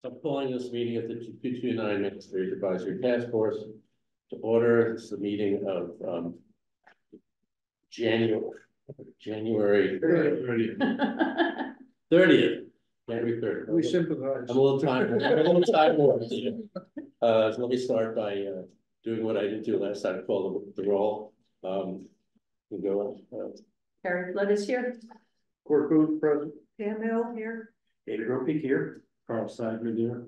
I'm calling this meeting of the 229 Main Street Advisory Task Force to order. It's the meeting of January 30th. January 30th. We sympathize. I'm a little tired. So let me start by doing what I didn't do last time. Call the roll. We go. Harry Flood is here. Court Booth present. Pam Hill here. David Ropey here. Carl Seidman here.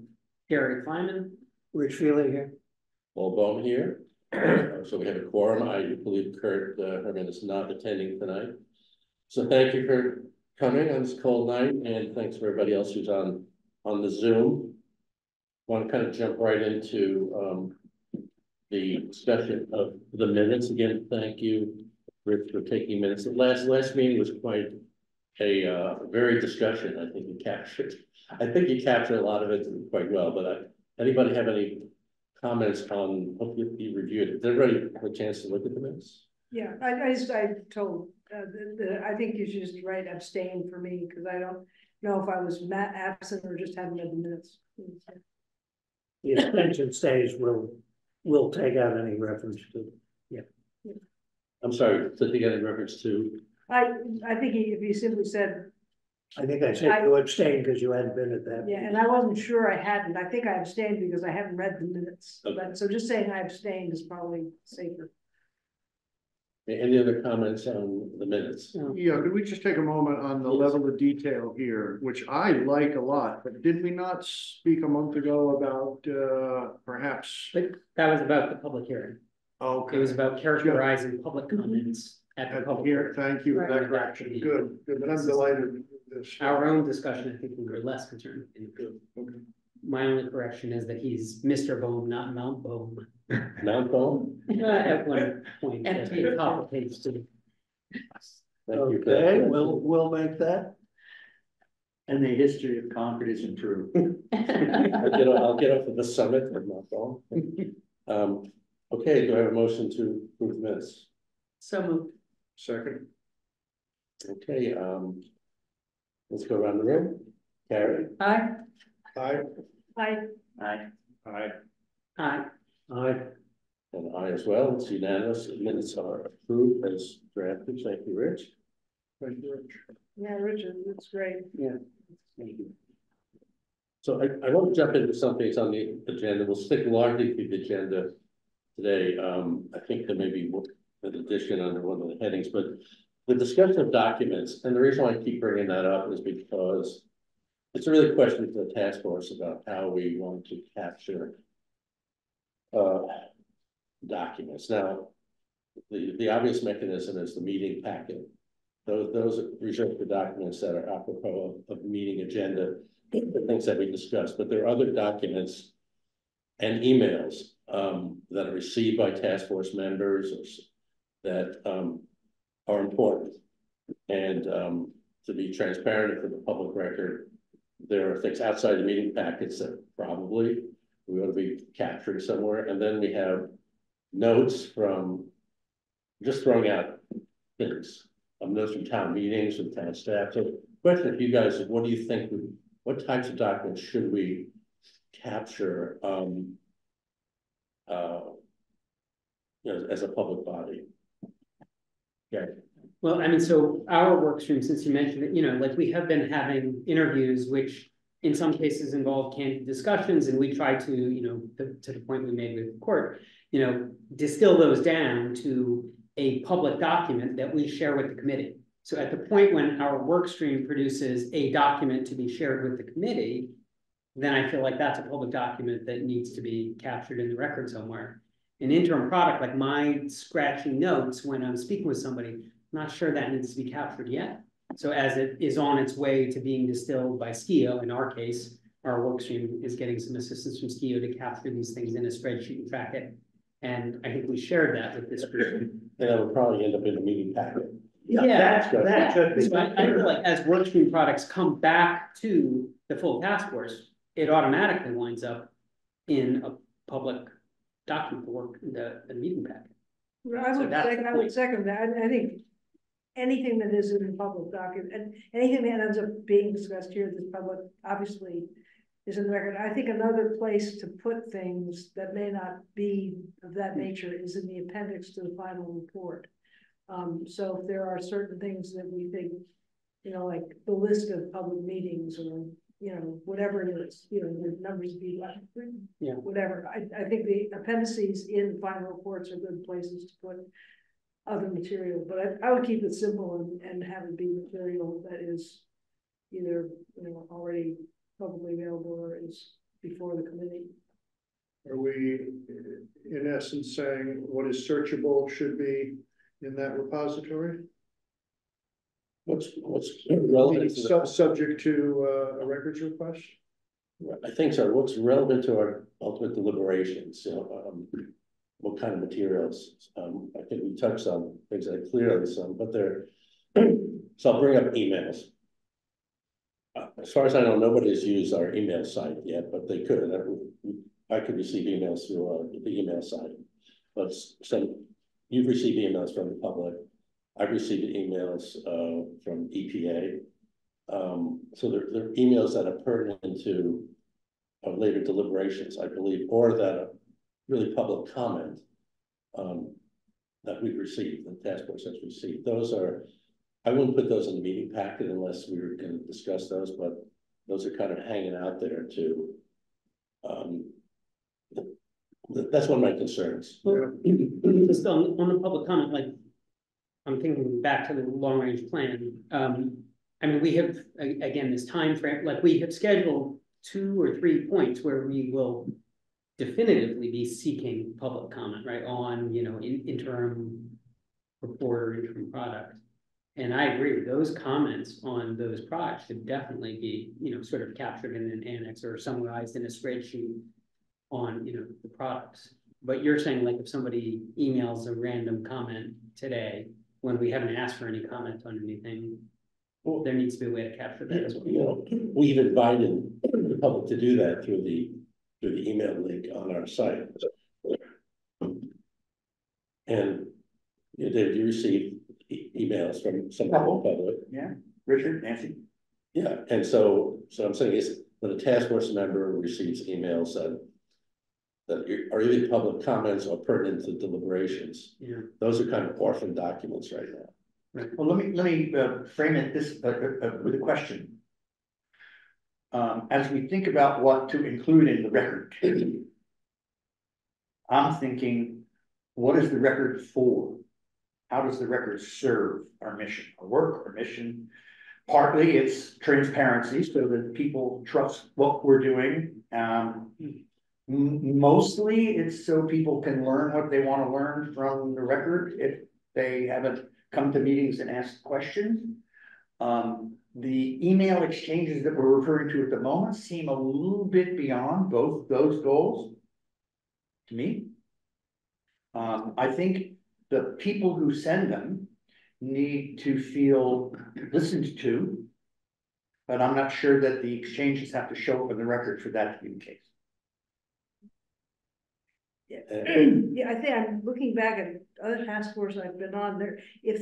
Gary Kleiman. Rich Feely here. Paul Bowman here. So we have a quorum. I believe Kurt Herman is not attending tonight. So thank you for coming on this cold night, and thanks for everybody else who's on the Zoom. I want to kind of jump right into the discussion of the minutes. Again, thank you, Rich, for taking minutes. The last meeting was quite a very discussion. I think you captured a lot of it quite well. But anybody have any comments on? Hopefully you reviewed it. Did everybody have a chance to look at the minutes? Yeah, I told I think you should just write abstain for me because I don't know if I was absent or just hadn't read the minutes. The abstention stays will take out any reference to. Yeah. I'm sorry, to take in reference to. I think if you simply said. I think I said you abstained because you hadn't been at that. Yeah, and I wasn't sure I hadn't. I think I abstained because I hadn't read the minutes. Okay. But so just saying I abstained is probably safer. Any other comments on the minutes? Yeah, could we just take a moment on the level of detail here, which I like a lot, but did we not speak a month ago about perhaps? But that was about the public hearing. Okay. It was about characterizing public comments at the public Here, hearing. thank you for that Right. correction. Good, but I'm delighted with this. Our own discussion, I think we were less concerned. Good, okay. My only correction is that he's Mr. Bohm, not Mount Bohm. Mount Bohm? At one point, at the top of page 2. Thank you. Okay, we'll make that. And the history of Concord isn't true. I'll get off of the summit of Mount Bohm. Okay, do I have a motion to approve the minutes? So moved. Second. Okay, let's go around the room. Carrie? Aye. Aye. I Aye. Aye. Aye. Aye. And I as well. It's unanimous. The minutes are approved as drafted. Thank you, Rich. Thank you, Rich. yeah, Richard, it's great. Yeah. Thank you. So I want to jump into something that's on the agenda. We'll stick largely to the agenda today. I think there may be an addition under one of the headings, but the discussion of documents, and the reason why I keep bringing that up is because it's a really question for the task force about how we want to capture documents. Now, the obvious mechanism is the meeting packet. Those are reserved for documents that are apropos of meeting agenda, the things that we discussed, but there are other documents and emails that are received by task force members that are important. And to be transparent for the public record, there are things outside the meeting packets that probably we ought to be captured somewhere. And then we have notes from, just throwing out things, notes from town meetings, from town staff. So question to you guys is, what do you think, what types of documents should we capture as a public body? Okay. Well, I mean, so our work stream, since you mentioned it, like we have been having interviews, which in some cases involve candid discussions, and we try to, to the point we made with the court, distill those down to a public document that we share with the committee. So at the point when our work stream produces a document to be shared with the committee, then I feel like that's a public document that needs to be captured in the record somewhere. An interim product, like my scratching notes when I'm speaking with somebody, I'm not sure that needs to be captured yet. So as it is on its way to being distilled by SKIO, in our case, our work stream is getting some assistance from SKIO to capture these things in a spreadsheet and track it. And I think we shared that with this group. And that would probably end up in a meeting packet. Yeah, that should be. So I feel like as work stream products come back to the full task force, it automatically winds up in a public document work, the meeting packet. I would second that. I think anything that is in the public document and anything that ends up being discussed here, this public, obviously is in the record. I think another place to put things that may not be of that nature is in the appendix to the final report. So if there are certain things that we think, like the list of public meetings or, whatever it is, the numbers be like, Yeah. whatever. I think the appendices in final reports are good places to put other material, but I would keep it simple and have it be material that is either, already publicly available or is before the committee. Are we, in essence, saying what is searchable should be in that repository? What's relevant to the, Subject to a records request? I think so, what's relevant to our ultimate deliberations, what kind of materials? I think we touched on things that clearly some, but they're, so I'll bring up emails. As far as I know, nobody's used our email site yet, but they could. I could receive emails through the email site. But you've received emails from the public. I've received emails from EPA. So they're emails that are pertinent to later deliberations, I believe, or that are really public comment that we've received, the task force has received. Those are, I wouldn't put those in the meeting packet unless we were going to discuss those, but those are kind of hanging out there too. That's one of my concerns. Well, just on the public comment, like, I'm thinking back to the long range plan. I mean, we have, again, this time frame, like we have scheduled 2 or 3 points where we will definitively be seeking public comment, right, on, interim report or interim product. And I agree, those comments on those products should definitely be, sort of captured in an annex or summarized in a spreadsheet on, the products. But you're saying, like, if somebody emails a random comment today, when we haven't asked for any comment on anything, well, there needs to be a way to capture that as well. We've invited the public to do that through the email link on our site. And David, you received emails from some of the public. Yeah, Richard, Nancy. Yeah, and so I'm saying is when a task force member receives emails that are either public comments or pertinent to deliberations, those are kind of orphan documents right now. Right. Well, let me frame it this with a question. As we think about what to include in the record, I'm thinking, what is the record for? How does the record serve our mission, our work, our mission? Partly it's transparency so that people trust what we're doing. Mostly it's so people can learn what they want to learn from the record if they haven't come to meetings and asked questions. The email exchanges that we're referring to at the moment seem a little bit beyond both those goals to me. I think the people who send them need to feel listened to, but I'm not sure that the exchanges have to show up in the record for that to be the case. Yeah, I think I'm looking back at other task forces I've been on there. If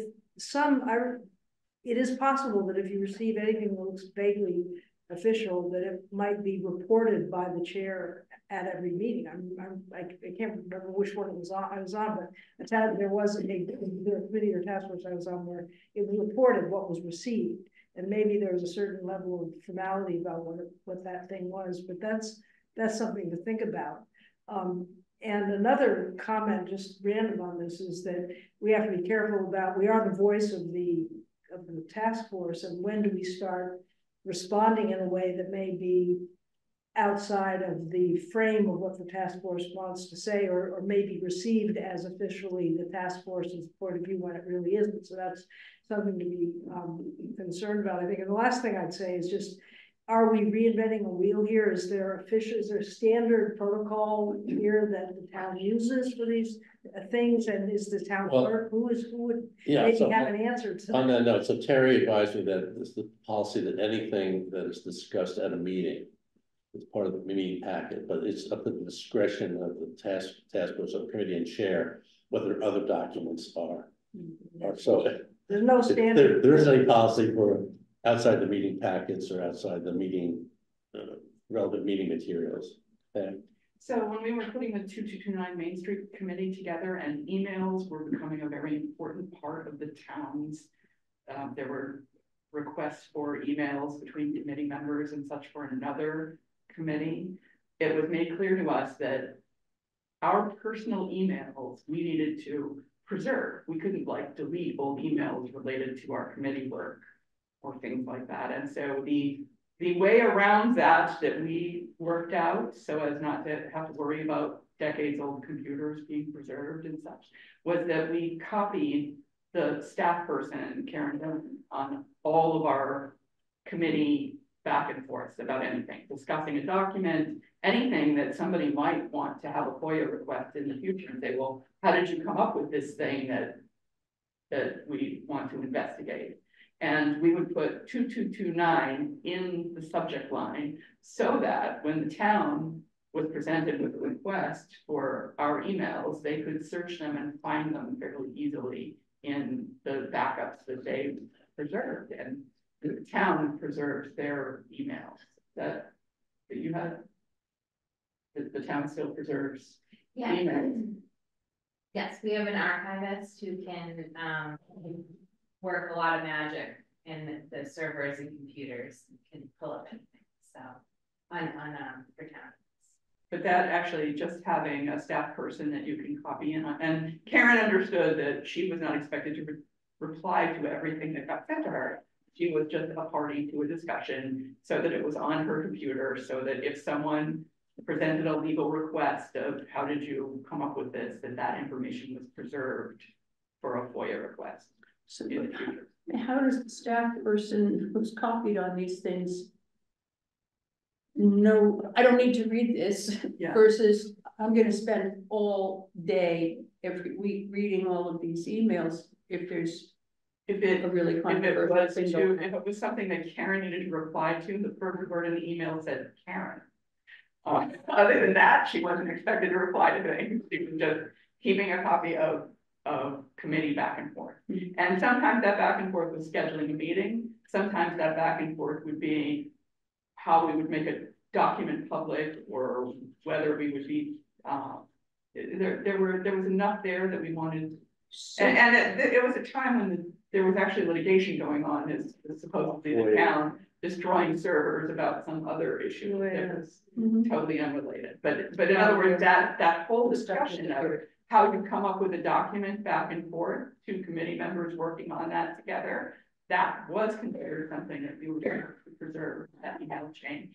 it is possible that if you receive anything that looks vaguely official, that it might be reported by the chair at every meeting. I can't remember which one I was on, but there was a committee or task force I was on where it was reported what was received, and maybe there was a certain level of formality about what that thing was. But that's something to think about. And another comment, just random on this, is that we have to be careful about, we are the voice of the task force, and when do we start responding in a way that may be outside of the frame of what the task force wants to say, or may be received as officially the task force's point of view when it really isn't. So that's something to be concerned about, I think. And the last thing I'd say is just, are we reinventing a wheel here? Is there standard protocol here that the town uses for these things? And is the town clerk, who would maybe have an answer to that? On that note, so Terry advised me that it's the policy that anything that is discussed at a meeting is part of the meeting packet, but it's up to the discretion of the task force subcommittee and chair whether other documents are. So there's no standard. There isn't any policy for outside the meeting packets or outside the meeting relevant meeting materials. Okay. So when we were putting the 2229 Main Street Committee together and emails were becoming a very important part of the town's, there were requests for emails between committee members and such for another committee. It was made clear to us that our personal emails we needed to preserve. We couldn't like delete old emails related to our committee work or things like that. And so the way around that we worked out so as not to have to worry about decades old computers being preserved and such was that we copied the staff person, Karen Dunn, on all of our committee back and forths about anything, discussing a document, anything that somebody might want to have a FOIA request in the future and say, well, how did you come up with this thing that we want to investigate? And we would put 2229 in the subject line so that when the town was presented with a request for our emails, they could search them and find them fairly easily in the backups that they preserved. And the town preserved their emails that you had. The town still preserves emails. Yes, we have an archivist who can work a lot of magic in the servers and computers, can pull up anything. So on for town. But that actually just having a staff person that you can copy in on, and Karen understood that she was not expected to reply to everything that got sent to her. She was just a party to a discussion so that it was on her computer, so that if someone presented a legal request of how did you come up with this, that information was preserved for a FOIA request So in the future. how does the staff person who's copied on these things know, I don't need to read this Yeah. versus I'm gonna spend all day every week reading all of these emails if there's If a really controversial thing going on. if it was something that Karen needed to reply to, the first word in the email said Karen. Other than that, she wasn't expected to reply to things. She was just keeping a copy of committee back and forth. And sometimes that back and forth was scheduling a meeting. Sometimes that back and forth would be how we would make a document public or whether we would be, there was enough there that we wanted. And it was a time when there was actually litigation going on, is supposedly the town destroying servers about some other issue that was totally unrelated. But in other words, that whole discussion of how you come up with a document back and forth, two committee members working on that together, that was considered something that we were going to preserve, that email chain,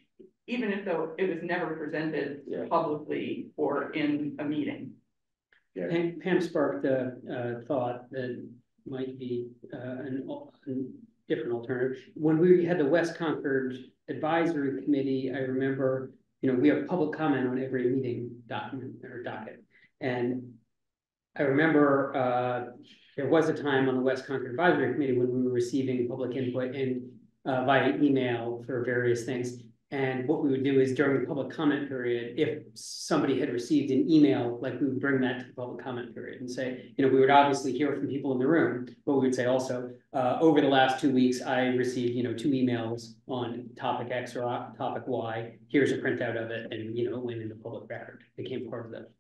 even if though it was never presented publicly or in a meeting. Yeah. Pam sparked a thought that might be a different alternative. When we had the West Concord Advisory Committee, I remember, we have public comment on every meeting document or docket. And I remember there was a time on the West Concord Advisory Committee when we were receiving public input via email for various things. And what we would do is during the public comment period, if somebody had received an email, like we would bring that to the public comment period and say, we would obviously hear from people in the room, but we would say also, over the last 2 weeks, I received, 2 emails on topic X or topic Y. Here's a printout of it, and it went into public record. It became part of that.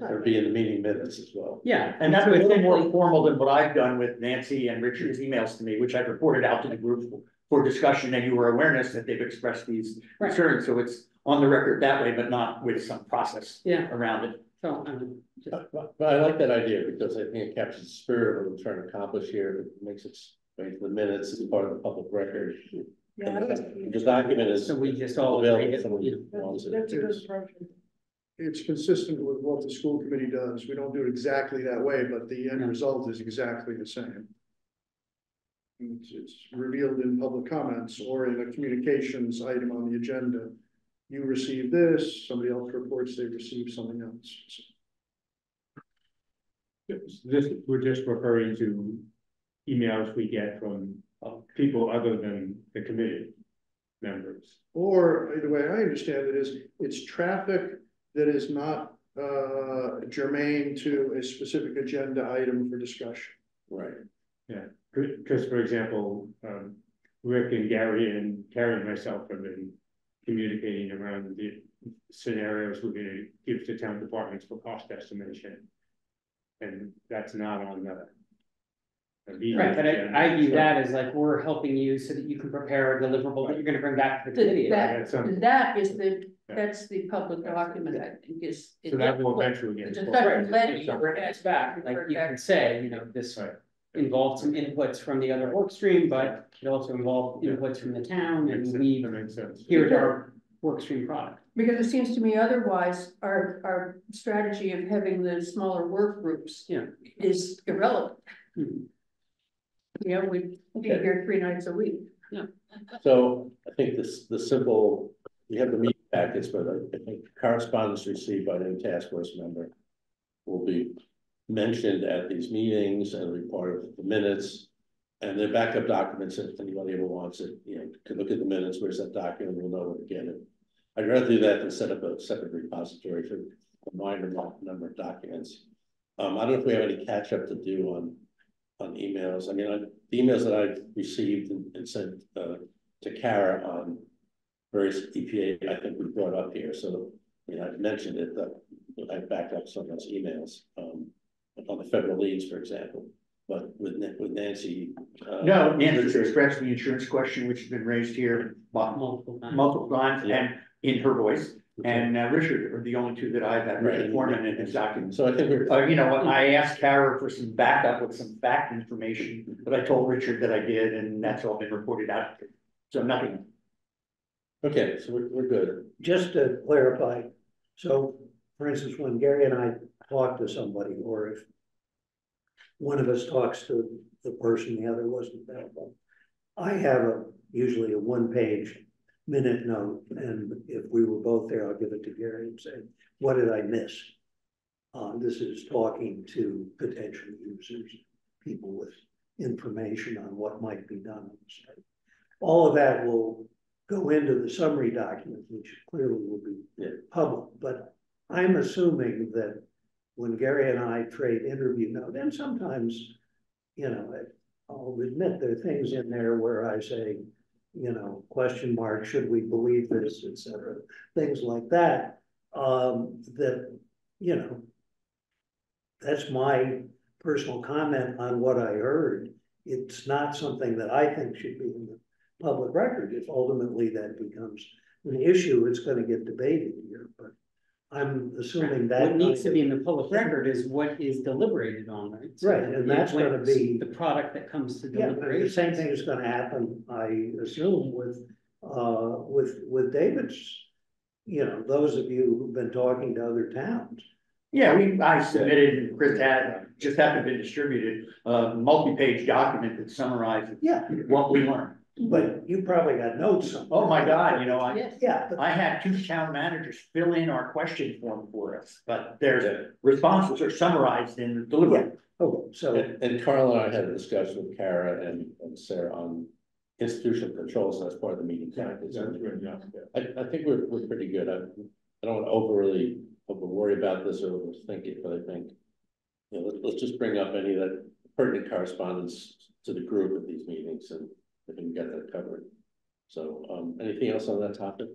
Or be in the meeting minutes as well. Yeah, And that's a little more formal than what I've done with Nancy and Richard's emails to me, which I've reported out to the group for discussion, and you were awareness that they've expressed these concerns. So it's on the record that way, but not with some process around it. So, But I like that idea because I think it captures the spirit of what we're trying to accomplish here. It makes its way to the minutes as part of the public record. Yeah, The document is. so we just all available agree if someone wants it. that's a good approach. It's consistent with what the school committee does. We don't do it exactly that way, but the end result is exactly the same. It's revealed in public comments or in a communications item on the agenda. You receive this, somebody else reports they received something else. We're just referring to emails we get from people other than the committee members. Or the way I understand it is, it's traffic that is not germane to a specific agenda item for discussion. Right. Yeah, because for example, Rick and Gary and Carrie and myself have been communicating around the scenarios we're gonna give to town departments for cost estimation. And that's not on the. Right, but I view that as like, we're helping you so that you can prepare a deliverable that you're gonna bring back to the committee. That is that's the public document, I think, is. So that will eventually get. The discussion led you. It's back, like you can say, you know, this involved some inputs from the other work stream, but it also involved inputs from the town, and we, That makes sense. here's our work stream product. Because it seems to me otherwise, our strategy of having the smaller work groups. Yeah. Is irrelevant. Mhm. You know, we'd be Okay. here 3 nights a week. So I think the simple, we have the meeting packets, but I think correspondence received by the task force member will be mentioned at these meetings and be part of the minutes. And the backup documents, if anybody ever wants it, you know, could look at the minutes, where's that document, we'll know where to get it. I'd rather do that than set up a separate repository for a minor number of documents. I don't know if we have any catch up to do on emails. I mean, the emails that I've received and sent to Kara on various EPA, I think we brought up here. So, you know, I've mentioned it, that I backed up some of those emails on the federal leads, for example. But with Nancy. No, Nancy expressed the insurance question, which has been raised here multiple times and in her voice. And Richard are the only two that I've had, Richard Foreman and his documents. So I think we're. You know, I asked Kara for some backup with some fact information, but I told Richard that I did, and that's all been reported out. So nothing. Okay, so we're good. Just to clarify, so for instance, when Gary and I talk to somebody, or if one of us talks to the person, the other wasn't available, I have usually a 1-page minute note, and if we were both there, I'll give it to Gary and say, what did I miss? This is talking to potential users, people with information on what might be done on the site. All of that will go into the summary document, which clearly will be public, but I'm assuming that when Gary and I trade interview notes, and sometimes, you know, I'll admit there are things in there where I say, you know, question mark, should we believe this, etc., things like that, that, you know, that's my personal comment on what I heard. It's not something that I think should be in the public record. If ultimately that becomes an issue, it's going to get debated here, but I'm assuming that what needs to be in the public record is what is deliberated on, right? So right, and that's going to be the product that comes to the deliberation. same thing is going to happen, I assume, with David's, you know, those of you who've been talking to other towns. Yeah, I submitted, and Chris had, just haven't been distributed, a multi-page document that summarizes what we learned. But you probably got notes on. Oh my God, you know, I had 2 town managers fill in our question form for us, but their responses are summarized in the delivery. Okay, so. And Carl and I had a discussion with Kara and Sarah on institutional controls as part of the meeting. I think we're pretty good. I don't want to over worry about this or overthink it, but I think, you know, let's just bring up any of that pertinent correspondence to the group at these meetings, and we can get that covered. So, anything else on that topic?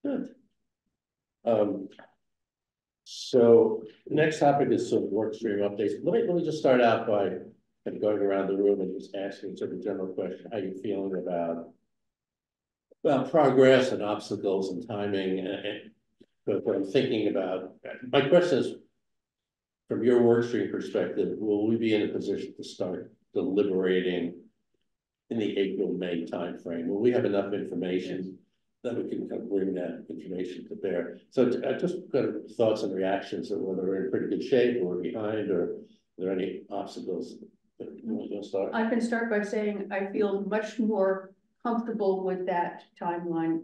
Good. So next topic is sort of work stream updates. Let me just start out by kind of going around the room and just asking sort of a general question: how you feeling about progress and obstacles and timing? And what I'm thinking about, my question is, from your work stream perspective, will we be in a position to start deliberating in the April-May timeframe? Will we have enough information that we can kind of bring that information to bear? So I just got thoughts and reactions of whether we're in pretty good shape or we're behind, or are there any obstacles that you want to start? I can start by saying I feel much more comfortable with that timeline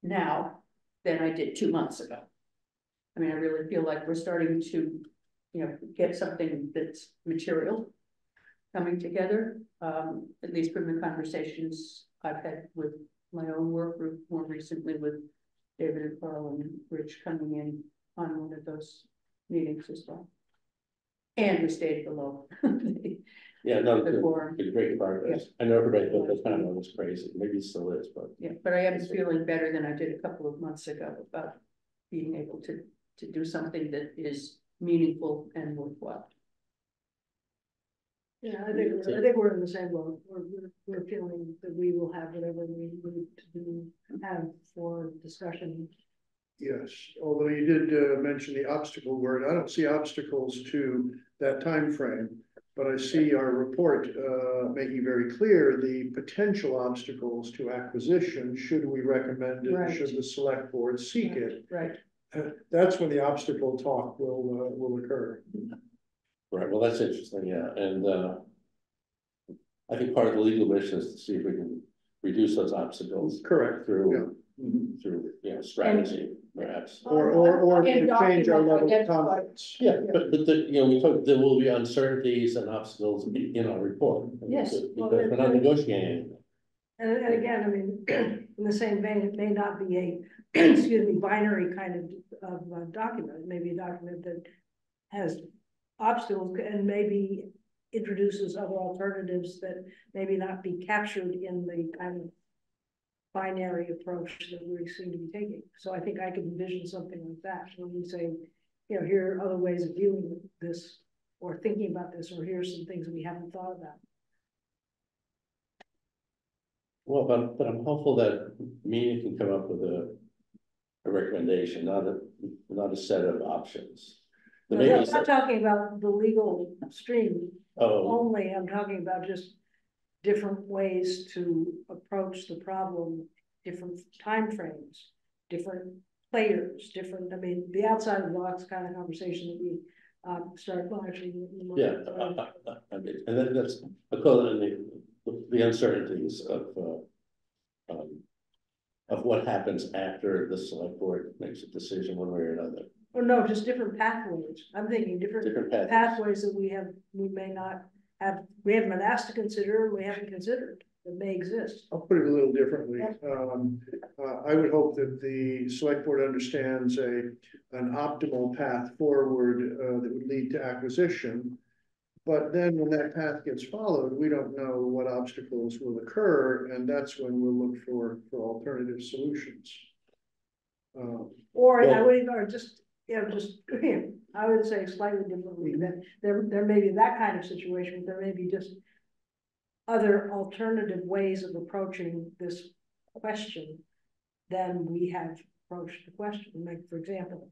now than I did 2 months ago. I mean, I really feel like we're starting to, you know, get something that's material coming together, at least from the conversations I've had with my own work group, more recently with David and Carl and Rich coming in on one of those meetings as well. And we stayed below Yeah, no, before. it's great progress. I know everybody thought that timeline was crazy, maybe it still is, but. Yeah, but I am feeling better than I did a couple of months ago about being able to do something that is meaningful and worthwhile. Yeah, I think we're in the same boat. We're feeling that we will have whatever we need to have for discussion. Yes, although you did mention the obstacle word, I don't see obstacles to that time frame, but I see our report making very clear the potential obstacles to acquisition should we recommend it, Right. should the select board seek it. Right. That's when the obstacle talk will occur. Right, well, that's interesting, yeah, and I think part of the legal mission is to see if we can reduce those obstacles Correct. through, Mhm. through, strategy, perhaps. Or And to change our document level of identify- confidence. Yeah, but we talked, there will be uncertainties and obstacles in our report. Yes, Because we're not negotiating. And again, I mean, in the same vein, it may not be a, excuse me, binary kind of document. It may be a document that has obstacles and maybe introduces other alternatives that maybe not be captured in the kind of binary approach that we seem to be taking. So I think I could envision something like that when we say, here are other ways of dealing with this or thinking about this, or here's some things we haven't thought about. Well, but I'm hopeful that meeting can come up with a recommendation, not a set of options. No, I'm not talking about the legal stream only. I'm talking about just different ways to approach the problem, different timeframes, different players, different. I mean, the outside of the box kind of conversation that we started. Well, actually, yeah, I mean, and then that's because the uncertainties of what happens after the select board makes a decision one way or another. Or no, just different pathways. I'm thinking different pathways that we may not have, we haven't been asked to consider, we haven't considered, that may exist. I'll put it a little differently. I would hope that the select board understands an optimal path forward that would lead to acquisition. But then when that path gets followed, we don't know what obstacles will occur, and that's when we'll look for alternative solutions. Or I would even, or just, I would say slightly differently, that there may be that kind of situation, there may be just other alternative ways of approaching this question than we have approached the question. Like, for example,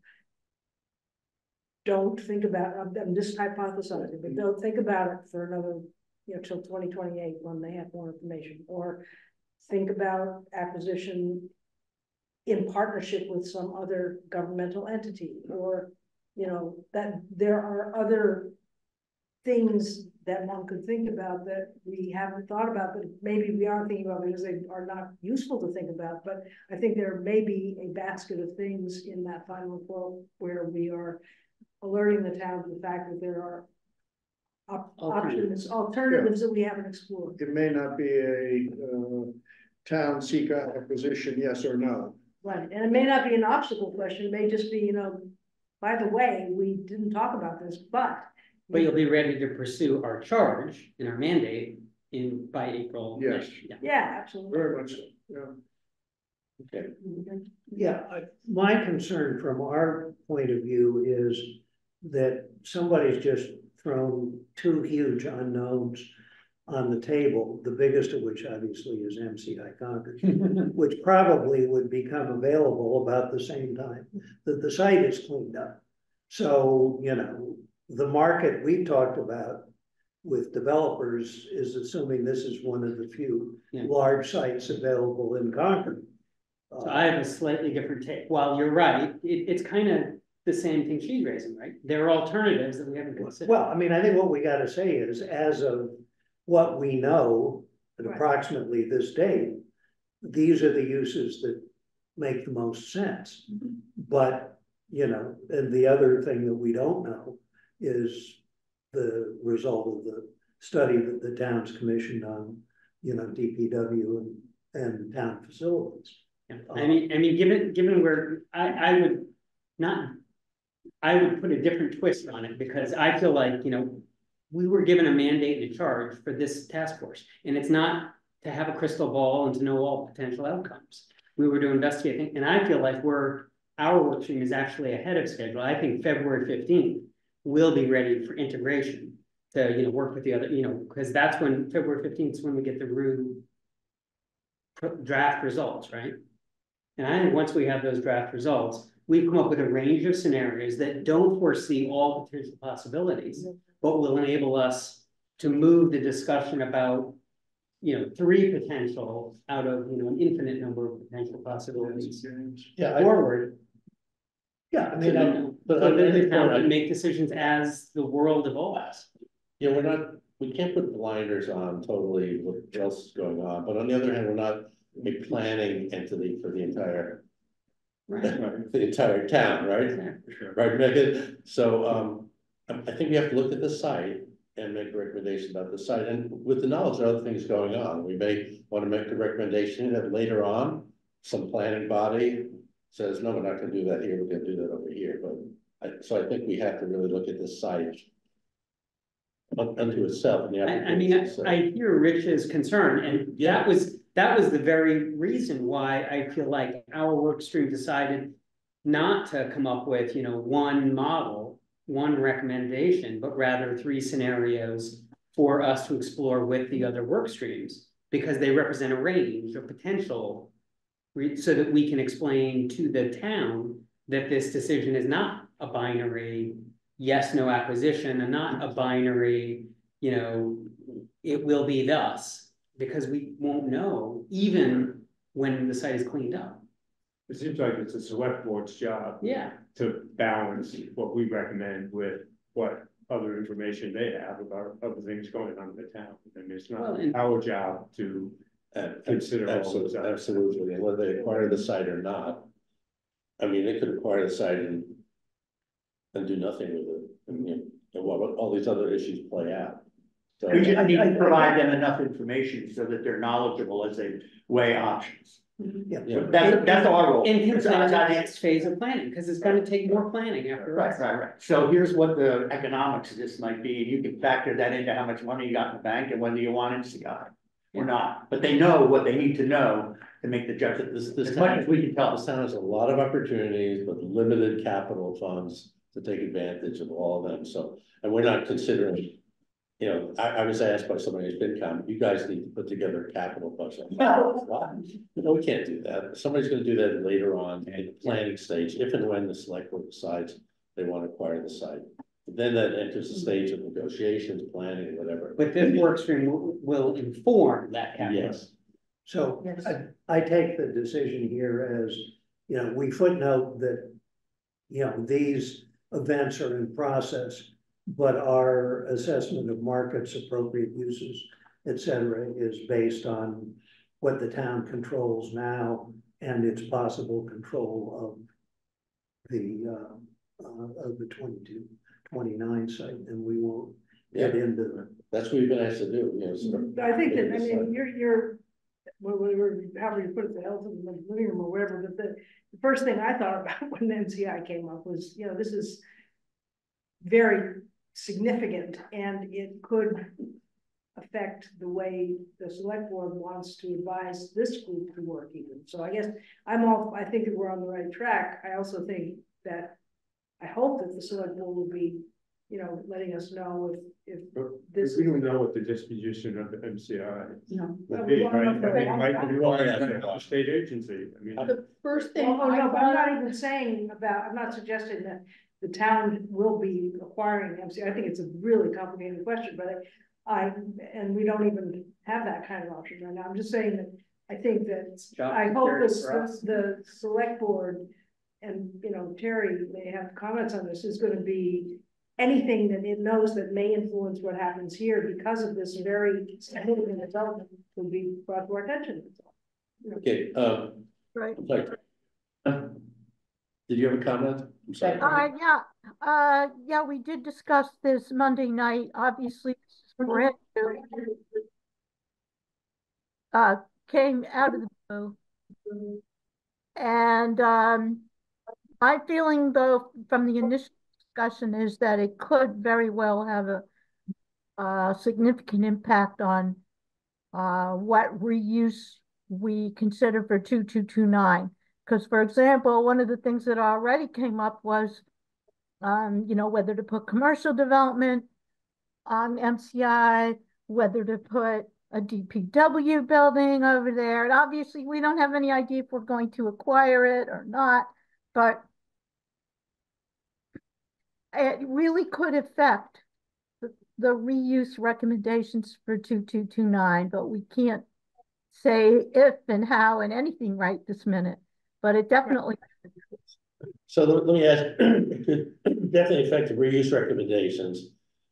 don't think about, I'm just hypothesizing, but don't think about it for another, till 2028 when they have more information, or think about acquisition in partnership with some other governmental entity, or, that there are other things that one could think about that we haven't thought about, but maybe we aren't thinking about because they are not useful to think about. But I think there may be a basket of things in that final report where we are alerting the town to the fact that there are alternatives that we haven't explored. It may not be a town seek acquisition, yes or no. Right, and it may not be an obstacle question. It may just be, by the way, we didn't talk about this, but you'll be ready to pursue our charge and our mandate by April. Yes. Yeah, absolutely. Very much so. Yeah. Okay. Yeah, my concern from our point of view is that somebody's just thrown two huge unknowns on the table, the biggest of which obviously is MCI Concord, which probably would become available about the same time that the site is cleaned up. So, the market we talked about with developers is assuming this is one of the few large sites available in Concord. So I have a slightly different take. While you're right, it's kind of the same thing she's raising, right? There are alternatives that we haven't considered. Well, I mean, I think what we got to say is, as of what we know at approximately this date, these are the uses that make the most sense. But, and the other thing that we don't know is the result of the study that the town's commissioned on, DPW and town facilities. Yeah. I mean, given where I would put a different twist on it, because I feel like, we were given a mandate and a charge for this task force, and it's not to have a crystal ball and to know all potential outcomes. We were to investigate, and I feel like our work stream is actually ahead of schedule. I think February 15th will be ready for integration to, work with the other, because that's when February 15th is when we get the RU draft results, right? And I think once we have those draft results, we've come up with a range of scenarios that don't foresee all potential possibilities, but will enable us to move the discussion about, 3 potential out of, an infinite number of potential possibilities forward. Yeah, I mean, So that the town can make decisions as the world evolves. Yeah, we can't put blinders on totally what else is going on, but on the other hand, we're not a planning entity for the entire. Right. The entire town, right? Yeah, for sure. Right, so, I think we have to look at the site and make a recommendation about the site, and with the knowledge of other things going on, we may want to make a recommendation that later on, some planning body says, no, we're not gonna do that here, we're gonna do that over here, but so I think we have to really look at this site unto itself. And the I hear Rich's concern, and Yeah. that was the very reason why I feel like our work stream decided not to come up with, one model, one recommendation, but rather 3 scenarios for us to explore with the other work streams, because they represent a range of potential, so that we can explain to the town that this decision is not a binary yes, no acquisition, and not a binary, it will be thus, because we won't know even when the site is cleaned up. It seems like it's a select board's job Yeah. to balance what we recommend with what other information they have about other things going on in the town. And it's not our job to consider all those. Absolutely, and whether they acquire the site or not. I mean, they could acquire the site and do nothing with it, and what all these other issues play out. So We just need to provide them enough information so that they're knowledgeable as they weigh options. Yeah. Yeah. That's our role. And can plan the next phase of planning, because it's gonna take more planning after. Right. So here's what the economics of this might be, and you can factor that into how much money you got in the bank and whether you want NCI or not. But they know what they need to know to make the judgment, as much as we can tell. This town has a lot of opportunities, but limited capital funds to take advantage of all of them, so, and we're not considering. I was asked by somebody who's been coming, you guys need to put together a capital budget. No, we can't do that. Somebody's gonna do that later on in the planning stage, if and when the select board decides they want to acquire the site. Then that enters the stage of negotiations, planning, whatever. But this work stream will inform that capital. Yes. So I take the decision here as, we footnote that, these events are in process, but our assessment of markets, appropriate uses, et cetera, is based on what the town controls now and its possible control of the 22-29 site, and we won't get into. That's what we've been asked to do, I think that, you're, however you put it, the health of the living room or whatever, but the first thing I thought about when the NCI came up was, this is very significant, and it could affect the way the select board wants to advise this group to work even. So I guess I think that we're on the right track. I also think that, I hope that the select board will be, letting us know if this. We don't know what the disposition of the MCI would We be, don't right? know I if mean, it might be Yeah. a state agency. I mean, The first thing Well, I no, but I'm not want, even saying I'm not suggesting that the town will be acquiring MC. I think it's a really complicated question, but and we don't even have that kind of option right now. I'm just saying that I think that I hope the select board and, Terry may have comments on this, is going to be anything that it knows that may influence what happens here because of this very significant development will be brought to our attention. Okay, right, did you have a comment? I'm sorry. Yeah, we did discuss this Monday night, obviously, brand new, came out of the blue. And, my feeling though, from the initial discussion is that it could very well have a significant impact on what reuse we consider for 2229. Because, for example, one of the things that already came up was, you know, whether to put commercial development on MCI, whether to put a DPW building over there. And obviously, we don't have any idea if we're going to acquire it or not, but it really could affect the reuse recommendations for 2229, but we can't say if and how and anything right this minute, but it definitely. So let me ask, it could definitely affect the reuse recommendations,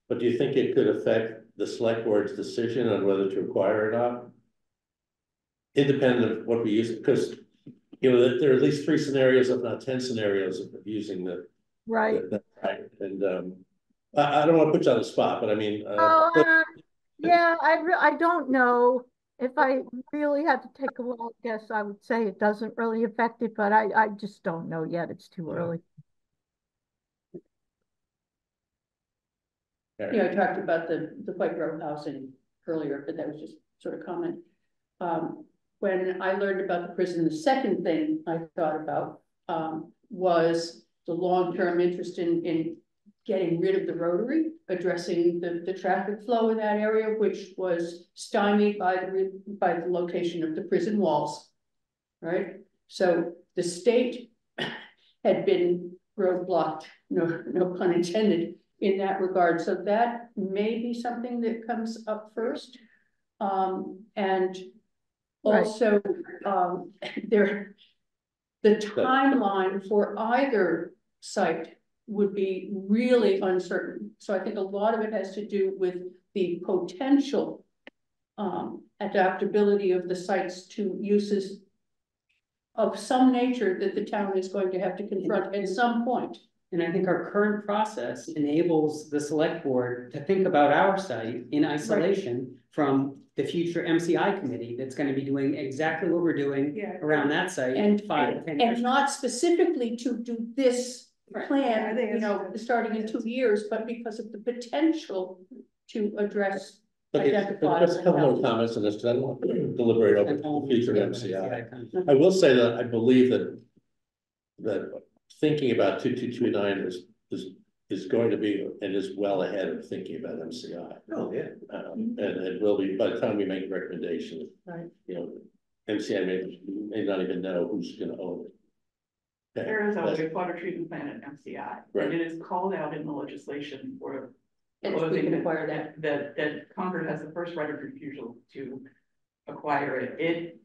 but do you think it could affect the select board's decision on whether to acquire or not? Independent of what we use, because, you know, there are at least 3 scenarios, if not 10 scenarios of using the. Right. Right, and I don't want to put you on the spot, but I mean. Yeah, I don't know. If I really had to take a wild guess, I would say it doesn't really affect it, but I just don't know yet. It's too early. I talked about the White Grove housing earlier, but that was just sort of comment. When I learned about the prison, the second thing I thought about was the long-term interest in getting rid of the Rotary, addressing the traffic flow in that area, which was stymied by the location of the prison walls, right? So the state had been roadblocked, no pun intended, in that regard. So that may be something that comes up first. And also the timeline for either site would be really uncertain. So I think a lot of it has to do with the potential adaptability of the sites to uses of some nature that the town is going to have to confront at some point. And I think our current process enables the select board to think about our site in isolation from the future MCI committee that's going to be doing exactly what we're doing around that site and 5 to 10 years. And not specifically to do this plan, I think starting in 2 years, but because of the potential to address. Okay, just a couple more comments on this, because I don't want to deliberate over the future of MCI. I will say that I believe that thinking about 2229 is going to be and is well ahead of thinking about MCI. Oh, yeah. And it will be by the time we make recommendations. Right. You know, MCI may not even know who's going to own it. Okay. There is a wastewater treatment plant at MCI, right. And it is called out in the legislation for closing acquire that Concord has the first right of refusal to acquire it. It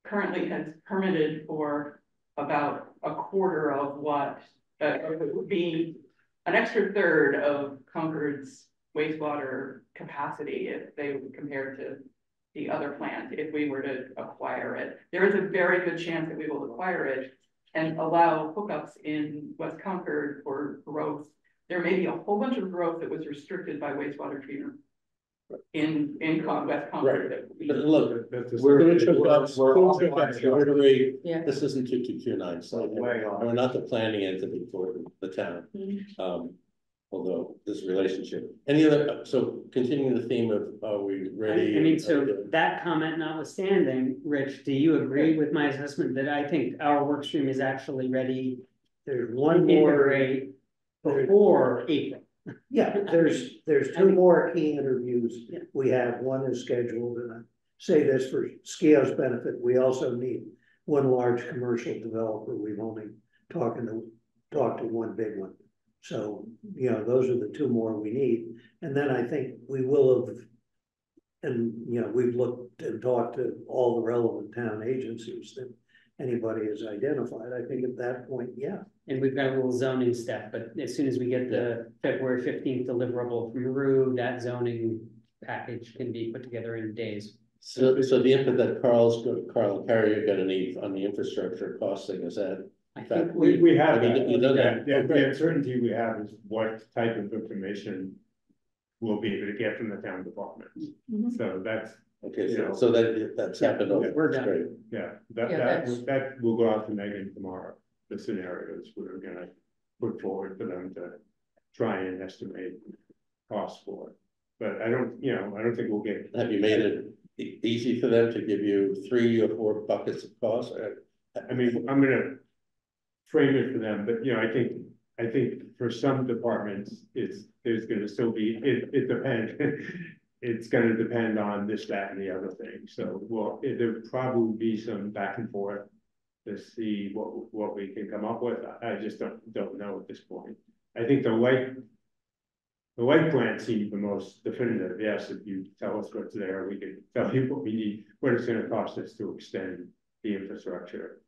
currently has permitted for about a quarter of what it would be an extra third of Concord's wastewater capacity if they would compare to the other plant if we were to acquire it. There is a very good chance that we will acquire it and allow hookups in West Concord for growth. There may be a whole bunch of growth that was restricted by wastewater treatment in West Concord. Right. But look, this isn't 2229, so we're not the planning entity for the town. Although this relationship, any other, so continuing the theme of, are we ready? I mean, so that comment notwithstanding, Rich, do you agree with my assessment that I think our work stream is actually ready? There's one more before April. Yeah, there's 2 more key interviews. We have, one is scheduled, and I say this for SCIO's benefit. We also need one large commercial developer. We've only talked to one big one. So, you know, those are the 2 more we need. And then I think we will have, and, you know, we've looked and talked to all the relevant town agencies that anybody has identified. I think at that point, yeah. And we've got a little zoning step, but as soon as we get the February 15th deliverable from Rue, that zoning package can be put together in days. So the input that Carl and Carrie are going to need on the infrastructure costing is that. I think we have that. The uncertainty we have is what type of information we'll be able to get from the town departments. So that's okay. So that's happened. We're done. Great. Yeah, that will go out to Megan tomorrow. The scenarios we're going to put forward for them to try and estimate costs for it. But I don't, you know, I don't think we'll get. Have you made it easy for them to give you 3 or 4 buckets of costs? I mean, I'm gonna frame it for them, but you know, I think for some departments, there's gonna still be, it depends. It's gonna depend on this, that, and the other thing. So, well, there'll probably be some back and forth to see what we can come up with. I just don't know at this point. I think the light plant seems the most definitive. Yes, if you tell us what's there, we can tell you what we need, what it's gonna cost us to extend the infrastructure.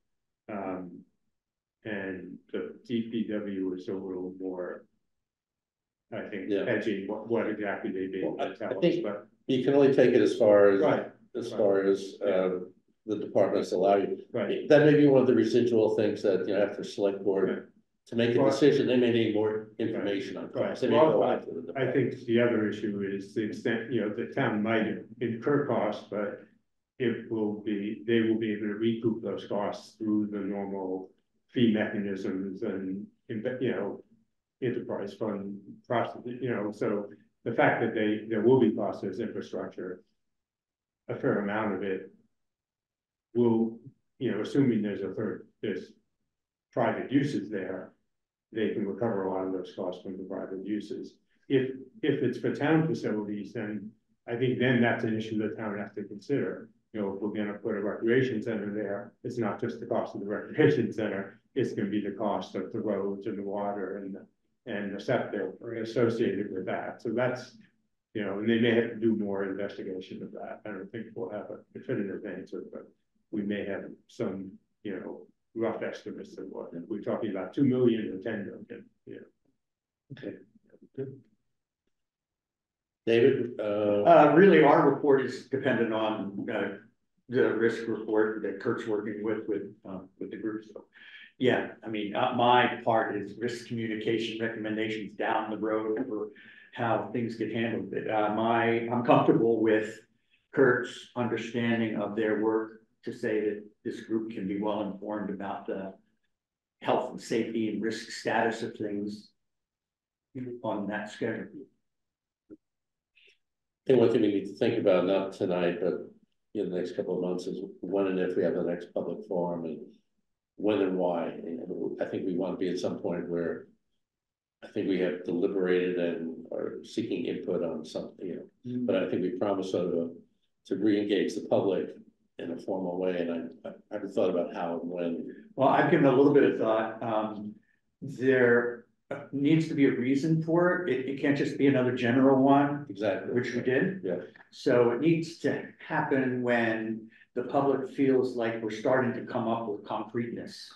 And the DPW is a little more, I think, edging what exactly they did. Well, I think, but you can only take it as far as the departments allow you. Right. That may be one of the residual things that, you know, after select board to make a decision, they may need more information on costs. They may go after the I think the other issue is the extent, you know, the town might incur costs, but they will be able to recoup those costs through the normal fee mechanisms and, you know, enterprise fund process, you know, so the fact that there will be costs as infrastructure, a fair amount of it will, you know, assuming there's private uses there, they can recover a lot of those costs from the private uses. If it's for town facilities, then I think then that's an issue the town has to consider. You know, if we're gonna put a recreation center there, it's not just the cost of the recreation center, it's gonna be the cost of the roads and the water and the septic associated with that. So that's, you know, and they may have to do more investigation of that. I don't think we'll have a definitive answer, but we may have some, you know, rough estimates of what we're talking about, 2 million or 10 million. Yeah. Okay. Good. David, really, our report is dependent on the risk report that Kurt's working with the group. So, yeah, I mean, my part is risk communication recommendations down the road for how things get handled. I'm comfortable with Kurt's understanding of their work to say that this group can be well informed about the health and safety and risk status of things on that schedule. I think one thing we need to think about, not tonight, but in the next couple of months, is when and if we have the next public forum, and when and why. And I think we want to be at some point where I think we have deliberated and are seeking input on something, you know. But I think we promised to re-engage the public in a formal way, and I haven't thought about how and when. Well, I've given a little bit of thought. There needs to be a reason for it. It can't just be another general one. Exactly. Which we did. Yeah. So it needs to happen when the public feels like we're starting to come up with concreteness.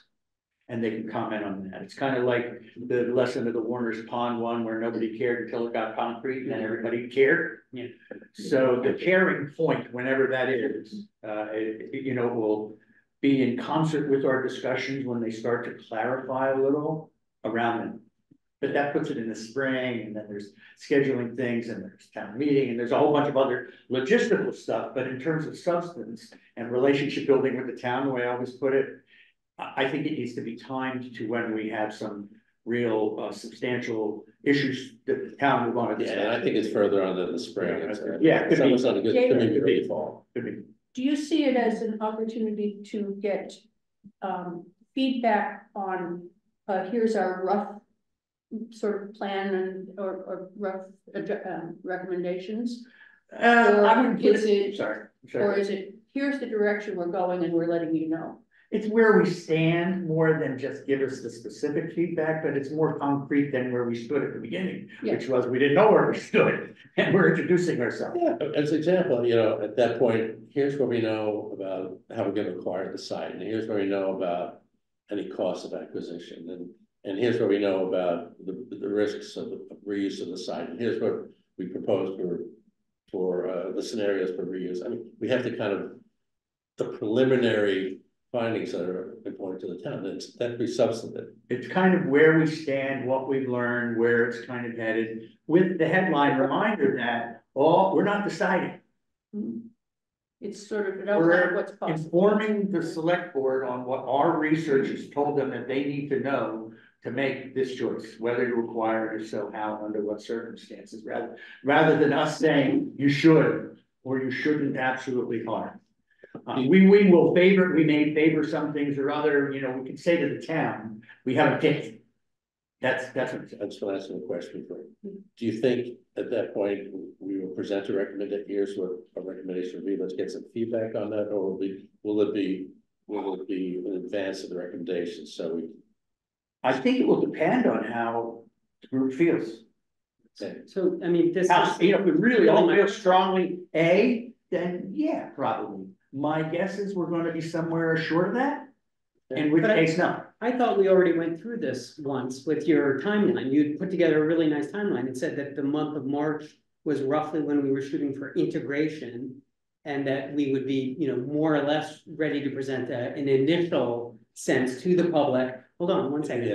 And they can comment on that. It's kind of like the lesson of the Warner's Pond one, where nobody cared until it got concrete and then everybody cared. Yeah. So the caring point, whenever that is, you know, will be in concert with our discussions when they start to clarify a little around them. But that puts it in the spring, and then there's scheduling things, and there's town meeting, and there's a whole bunch of other logistical stuff. But in terms of substance and relationship building with the town, the way I always put it, I think it needs to be timed to when we have some real substantial issues that the town would want to discuss. Yeah, and I think it's further on in the spring. Yeah, it's almost not a good, could be early fall. Do you see it as an opportunity to get feedback on, here's our rough sort of plan and or rough recommendations? Or is it, here's the direction we're going and we're letting you know? It's where we stand more than just give us the specific feedback, but it's more concrete than where we stood at the beginning, which was we didn't know where we stood and we're introducing ourselves. Yeah, as an example, you know, at that point, here's what we know about how we're going to acquire the site, and here's what we know about any cost of acquisition, and here's what we know about the risks of reuse of the site, and here's what we propose for the scenarios for reuse. I mean, we have to kind of the preliminary findings that are important to the town. That'd be substantive. It's kind of where we stand, what we've learned, where it's kind of headed, with the headline reminder that we're not deciding. It's sort of what's possible. Informing the select board on what our research has told them that they need to know to make this choice, whether to acquire it, if so, how, under what circumstances, rather than us saying you should or you shouldn't absolutely harm. We may favor some things or other, you know, we can say to the town, we have a pick. That's what I'm just gonna ask you a question for you. Do you think at that point, we will present a recommendation, here's what a recommendation would be, let's get some feedback on that, or will it be in advance of the recommendation, so we? I think it will depend on how the group feels. So, I mean, this How, is, you know, if we really all feel strongly A, then yeah, probably. My guess is we're gonna be somewhere short of that, in which But case, no. I thought we already went through this once with your timeline. You'd put together a really nice timeline. It said that the month of March was roughly when we were shooting for integration. And that we would be, you know, more or less ready to present an initial sense to the public. Hold on one second.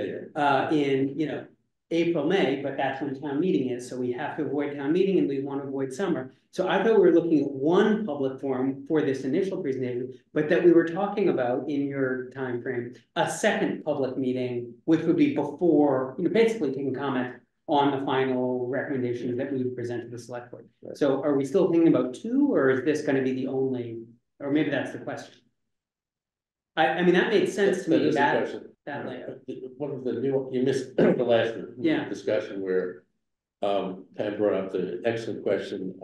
In, you know, April, May, but that's when town meeting is. So we have to avoid town meeting and we want to avoid summer. So I thought we were looking at one public forum for this initial presentation, but that we were talking about in your time frame a second public meeting, which would be before, you know, basically taking comment on the final recommendations that we would present to the select board. Right. So are we still thinking about two, or is this going to be the only, or maybe that's the question? I mean, that made sense to me, that layout. One of the new, you missed the last discussion where Pam brought up the excellent question,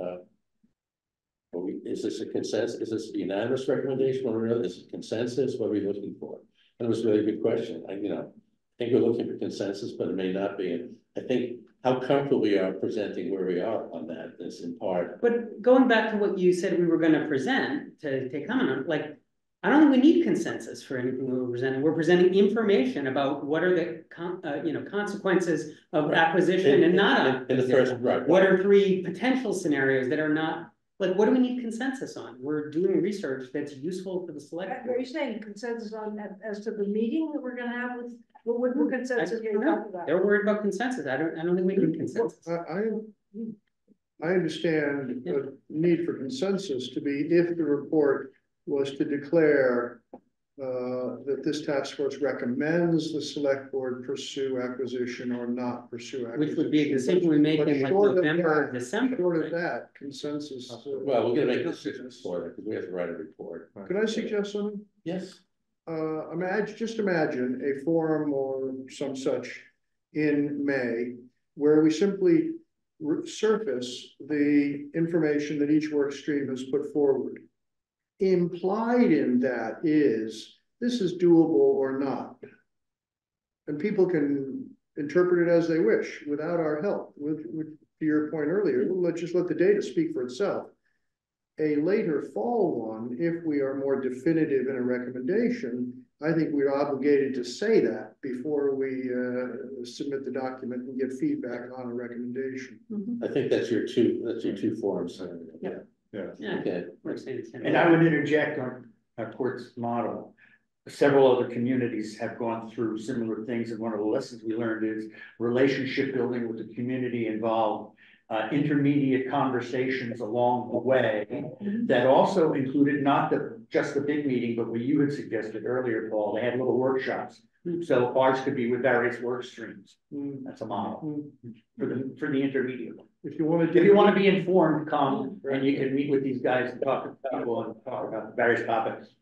is this a consensus, is this a unanimous recommendation or is it consensus, what are we looking for? And it was a really good question. I think we're looking for consensus, but it may not be. And I think how comfortable we are presenting where we are on that is in part. But going back to what you said we were going to present to take comment on, like, I don't think we need consensus for anything we were presenting. We're presenting information about what are the you know, consequences of acquisition and not. In the first, right. What are three potential scenarios that are not, like, what do we need consensus on? We're doing research that's useful for the select. Are you saying consensus on as to the meeting that we're gonna have with, what consensus are you talking about? They're worried about consensus. I don't think we need consensus. I understand the need for consensus to be if the report was to declare that this task force recommends the select board pursue acquisition or not pursue acquisition. Which would be a decision we make in like November, December. Short of that, consensus. Well, we're gonna make decisions for that because we have to write a report. Could I suggest something? Yes. Just imagine a forum or some such in May where we simply surface the information that each work stream has put forward. Implied in that is, this is doable or not. And people can interpret it as they wish without our help. To your point earlier, let's just let the data speak for itself. A later fall one, if we are more definitive in a recommendation, I think we're obligated to say that before we submit the document and get feedback on a recommendation. Mm-hmm. I think that's your two forms. Yeah. Yeah. Okay. And I would interject on our court's model. Several other communities have gone through similar things, and one of the lessons we learned is relationship building with the community involved intermediate conversations along the way that also included not just the big meeting, but what you had suggested earlier, Paul. They had little workshops. So ours could be with various work streams. That's a model for the intermediate one. If you want to be informed, come and you can meet with these guys and talk to people and talk about various topics.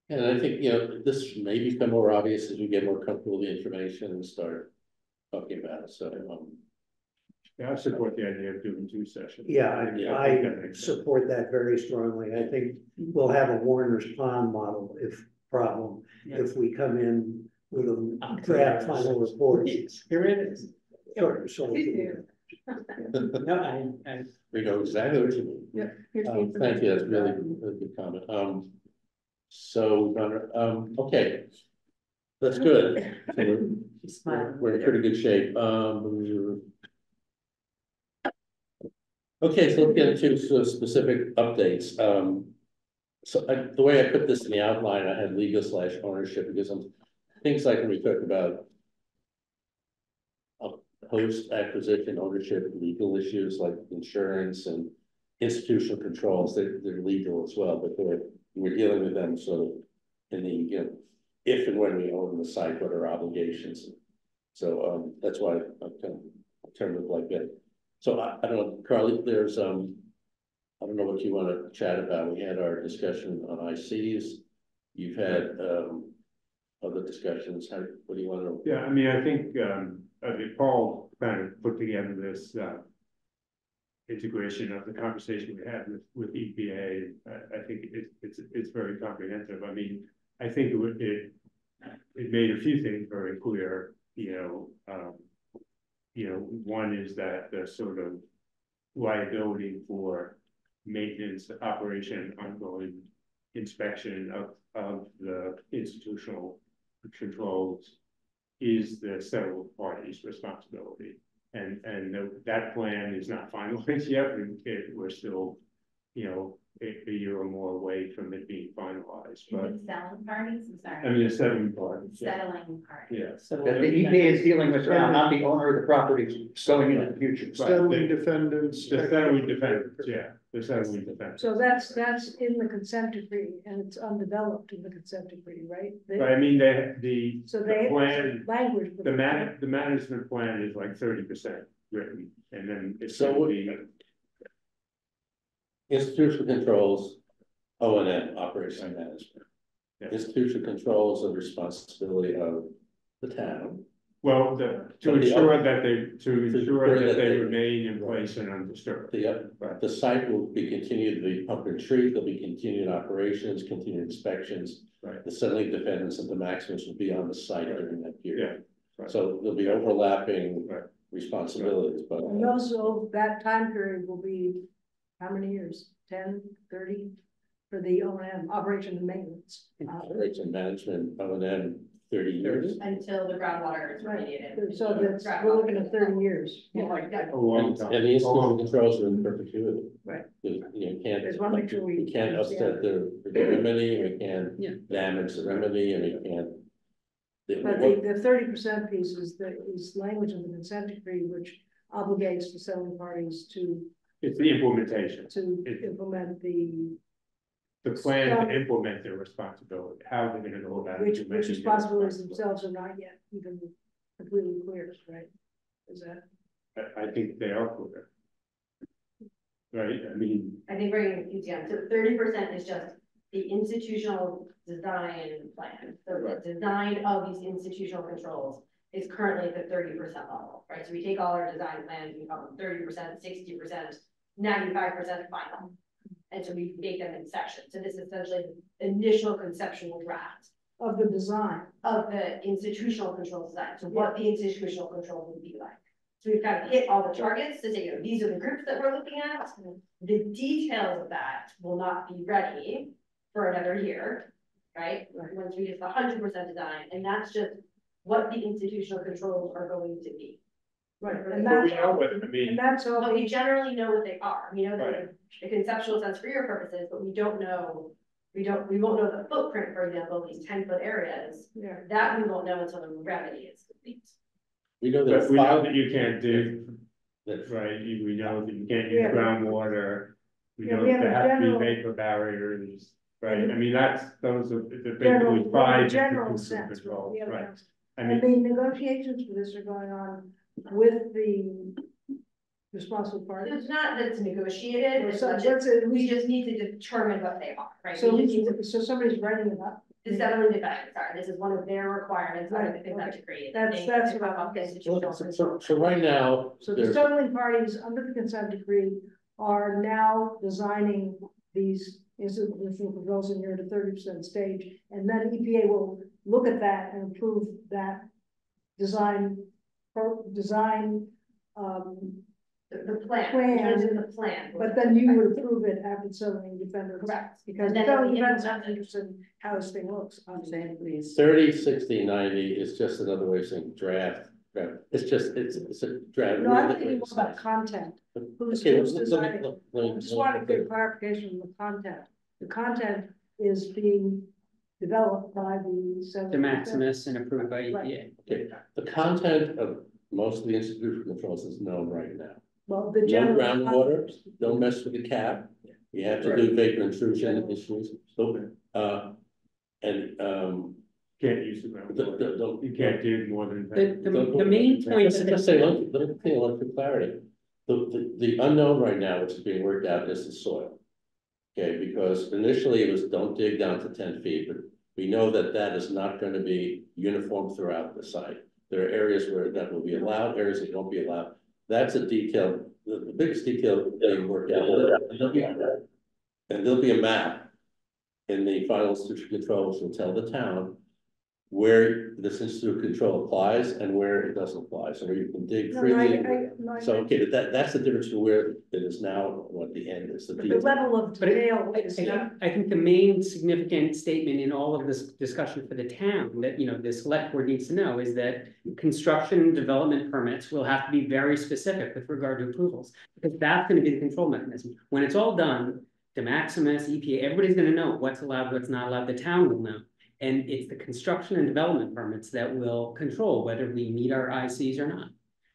And I think, you know, this may become more obvious as we get more comfortable with the information and start talking about it. So, Yeah, I support the idea of doing two sessions. Yeah, I that makes sense. support that very strongly. I think we'll have a Warner's Pond model problem if we come in with a draft final report. Here it is. So No, we know exactly what you mean. Thank you, that's really good comment. So, okay, that's good. So we're in pretty good shape. Okay, so let's get into sort of specific updates. The way I put this in the outline, I had legal/ownership because things like when we talk about post-acquisition ownership, legal issues like insurance and institutional controls, they're legal as well, but we're dealing with them sort of in the if and when we own the site, what are obligations? So, that's why I'm kind of termed it like that. So I don't know, Carly, there's, I don't know what you want to chat about. We had our discussion on ICs. You've had, other discussions. What do you want to? Yeah, I mean, I think, Paul kind of put together this, integration of the conversation we had with EPA. I think it's very comprehensive. I mean, I think it made a few things very clear, one is that the sort of liability for maintenance, operation, ongoing inspection of the institutional controls is the several parties' responsibility. And that plan is not finalized yet. We're still, a year or more away from it being finalized, but. Selling parties, I'm sorry. I mean, the settling parties. Settling parties. Yeah. That the EPA is dealing with now, not the owner of the property going into the future. Settling defendants. The settling defendants, yeah, the settling defendants. So that's in the consent decree, and it's undeveloped in the consent decree, right? But I mean, the plan, language. the management plan is like 30% written, and then it's So going to be. Institutional controls, O&M, operation and management. Yeah. Institutional controls are the responsibility of the town. Well, to ensure that they remain in place and undisturbed. The site will be continued to be pump and treat, there'll be continued operations, continued inspections. Right. The settling defendants and the Maximus will be on the site during that period. Yeah. Right. So there'll be overlapping responsibilities, but. And also that time period will be how many years? 10, 30 for the O&M, operation and maintenance. Operation management, O&M, 30 years. Until the groundwater is remediated. So that's, we're looking at 30 years. A long time. And the institutional controls are in perpetuity. Right. You can't, Just want to make sure we can't upset the remedy, we can't damage the remedy, and we can't. But the 30% piece is language in the consent decree, which obligates the selling parties to. It's the implementation. Implement the plan to implement their responsibility. How they're going to go about it. Which responsibilities themselves are not yet even completely clear, right? Is that? I think they are clear. Right, I mean. I think we're getting confused again. So 30% is just the institutional design plan. So the design of these institutional controls is currently at the 30% level, right? So we take all our design plans, we call them 30%, 60%, 95% final. And so we make them in sections. So this is essentially the initial conceptual draft of the design of the institutional control design. So what the institutional control would be like. So we've kind of hit all the targets to say, these are the groups that we're looking at. The details of that will not be ready for another year, right? Once we get the 100% design, and that's just what the institutional controls are going to be. Right, and that's all. And that's all. But we generally know what they are. We know the conceptual sense for your purposes, but we don't know. We won't know the footprint, for example, of these 10-foot areas. Yeah. That we won't know until the remedy is complete. We know that. We know that you can't do that, right? We know that you can't use groundwater. We know that there have to be vapor barriers. Right, I mean, those are basically 5 general sense, controls, right? And the negotiations for this are going on with the responsible parties. It's not that it's negotiated, we just need to determine what they are, right? So somebody's writing it up. The settling defendants are, this is one of their requirements under the consent decree. That's what I'm saying. So right now. So the settling parties under the consent decree are now designing these institutional controls in here at a 30% stage, and then EPA will look at that and approve that design. The plan. But then you would approve it after settling defendants. Correct. Because the settling defendants are interested in how this thing looks. I'm saying, please. 30, 60, 90 is just another way of saying draft. It's a draft. No, I'm thinking more about content. Who's designing? I just want to get clarification on the content. The content is being developed by the Maximus and approved by EPA. Right. Okay, the content of most of the institutional controls is known right now. Well, the general groundwater, don't mess with the cap. You have to do vapor intrusion issues. can't use the groundwater. You can't dig more than. The main point. Let's just say, let me say one for clarity. The unknown right now, which is being worked out, is the soil. Okay, because initially it was don't dig down to 10 feet, but we know that that is not going to be uniform throughout the site. There are areas where that will be allowed, areas that won't be allowed. That's a detail, the biggest detail being worked out. And there'll be a map in the final institution control, which will tell the town where this institute control applies and where it doesn't apply, so where you can dig freely. So, okay, but that's the difference from where it is now and what the end is. The level of detail is not. I think the main significant statement in all of this discussion for the town that, the select board needs to know is that construction and development permits will have to be very specific with regard to approvals, because that's going to be the control mechanism. When it's all done, the Maximus, EPA, everybody's going to know what's allowed, what's not allowed. The town will know. And it's the construction and development permits that will control whether we meet our ICs or not.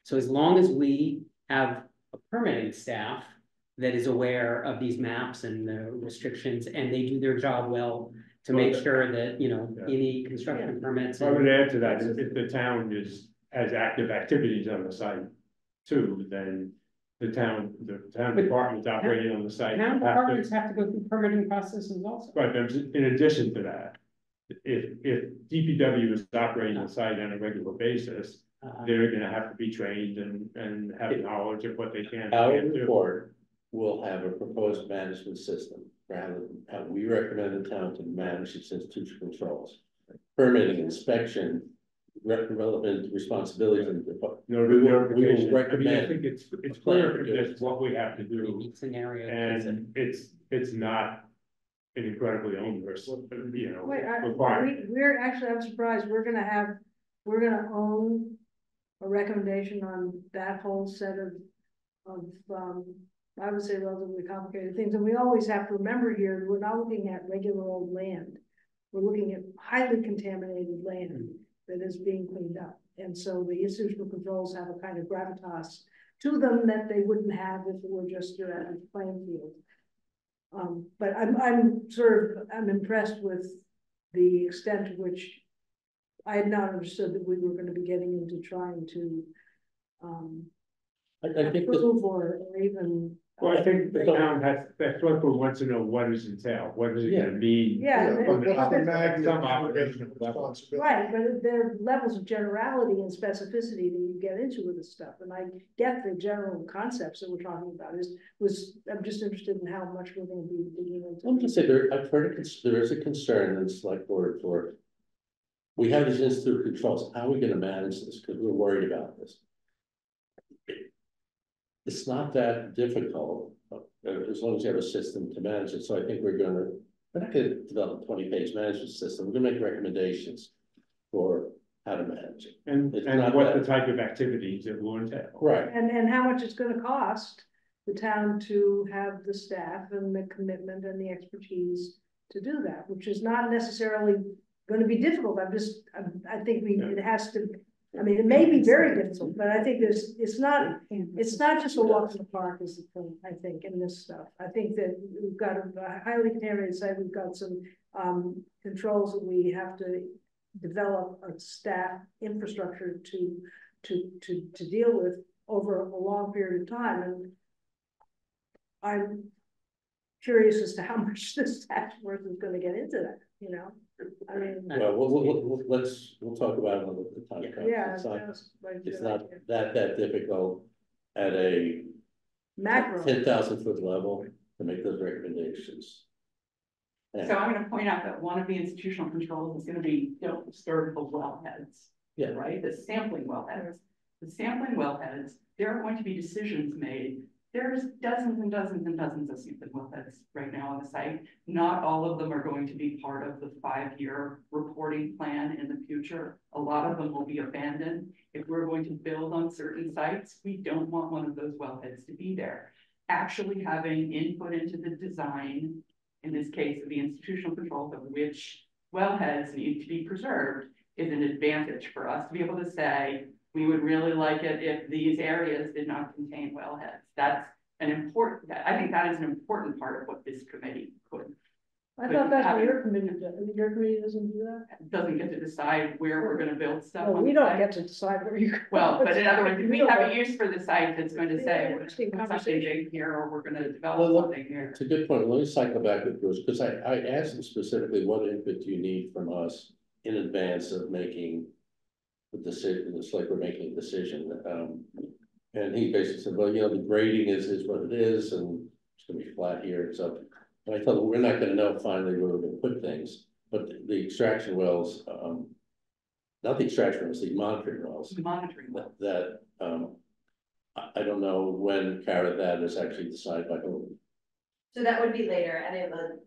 So as long as we have a permitting staff that is aware of these maps and the restrictions, and they do their job well to make sure that, any construction permits. I would add to that, if the town has active activities on the site too, then the town department's operating on the site. Town departments have to go through permitting processes also. Right, but in addition to that, if DPW is operating the site on a regular basis, they're gonna have to be trained and have knowledge of what they can. Our report will have a proposed management system, rather than how we recommend the town to manage its institution controls. Permitting, inspection, relevant responsibilities, and we will recommend. I think it's clear that's what we have to do. Scenario. And it's not an incredibly onerous, requirement. We're actually, I'm surprised, we're gonna own a recommendation on that whole set of I would say relatively complicated things. And we always have to remember here, we're not looking at regular old land. We're looking at highly contaminated land that is being cleaned up. And so the institutional controls have a kind of gravitas to them that they wouldn't have if it were just your average playing field. But I'm impressed with the extent to which I had not understood that we were going to be getting into trying to I think approve or even. Well, I think the town that's what wants to know, what does it entail, what is it gonna mean? Yeah. What's the Some magnitude of operational responsibility? Right, but there are levels of generality and specificity that you get into with this stuff, and I get the general concepts that we're talking about. I'm just interested in how much we're going to be digging into. I'm just say I've heard there is a concern in the select board for. We have these institute controls. How are we going to manage this? Because we're worried about this. It's not that difficult as long as you have a system to manage it. So I think we're not going to develop a 20-page management system. We're going to make recommendations for how to manage it. And what the type of activities it will entail. Right. And how much it's going to cost the town to have the staff and the commitment and the expertise to do that, which is not necessarily going to be difficult. I think it has to. I mean, it may be very difficult, but I think it's not just a walk in the park is the point, I think, in this stuff. I think that we've got a highly contaminated site. We've got some controls that we have to develop a staff infrastructure to deal with over a long period of time. And I'm curious as to how much this task force is going to get into that, I mean, well, we'll talk about it another time. Yeah, it's not that difficult at a macro 10,000 foot level to make those recommendations. Yeah. So I'm going to point out that one of the institutional controls is going to be don't disturb the wellheads. Yeah. Right. The sampling wellheads. The sampling wellheads. There are going to be decisions made. There's dozens and dozens and dozens of sampling wellheads right now on the site. Not all of them are going to be part of the 5-year reporting plan in the future. A lot of them will be abandoned. If we're going to build on certain sites, we don't want one of those wellheads to be there. Actually having input into the design, in this case of the institutional controls of which wellheads need to be preserved, is an advantage for us to be able to say, we would really like it if these areas did not contain wellheads. That's an important, I think that is an important part of what this committee could I thought that's what your committee does, your committee doesn't do that? Doesn't get to decide where we're gonna build stuff. No, on we the don't site. get to decide where you. Well, but in other words, if we have a use for the site that's going to say, Yeah, we're interesting gonna put something conversation. big here, or we're gonna Well, develop look, something here. It's a good point. Let me cycle back with Bruce, because I asked him specifically, what input do you need from us in advance of making the decision? It's like we're making a decision. And he basically said, well, you know, the grading is what it is, and it's gonna be flat here. So and I told him, we're not gonna know finally where we're gonna put things, but the extraction wells, not the extraction wells, the monitoring wells. Monitoring. That, I don't know when, Kara, that is actually decided by who. So that would be later, and it would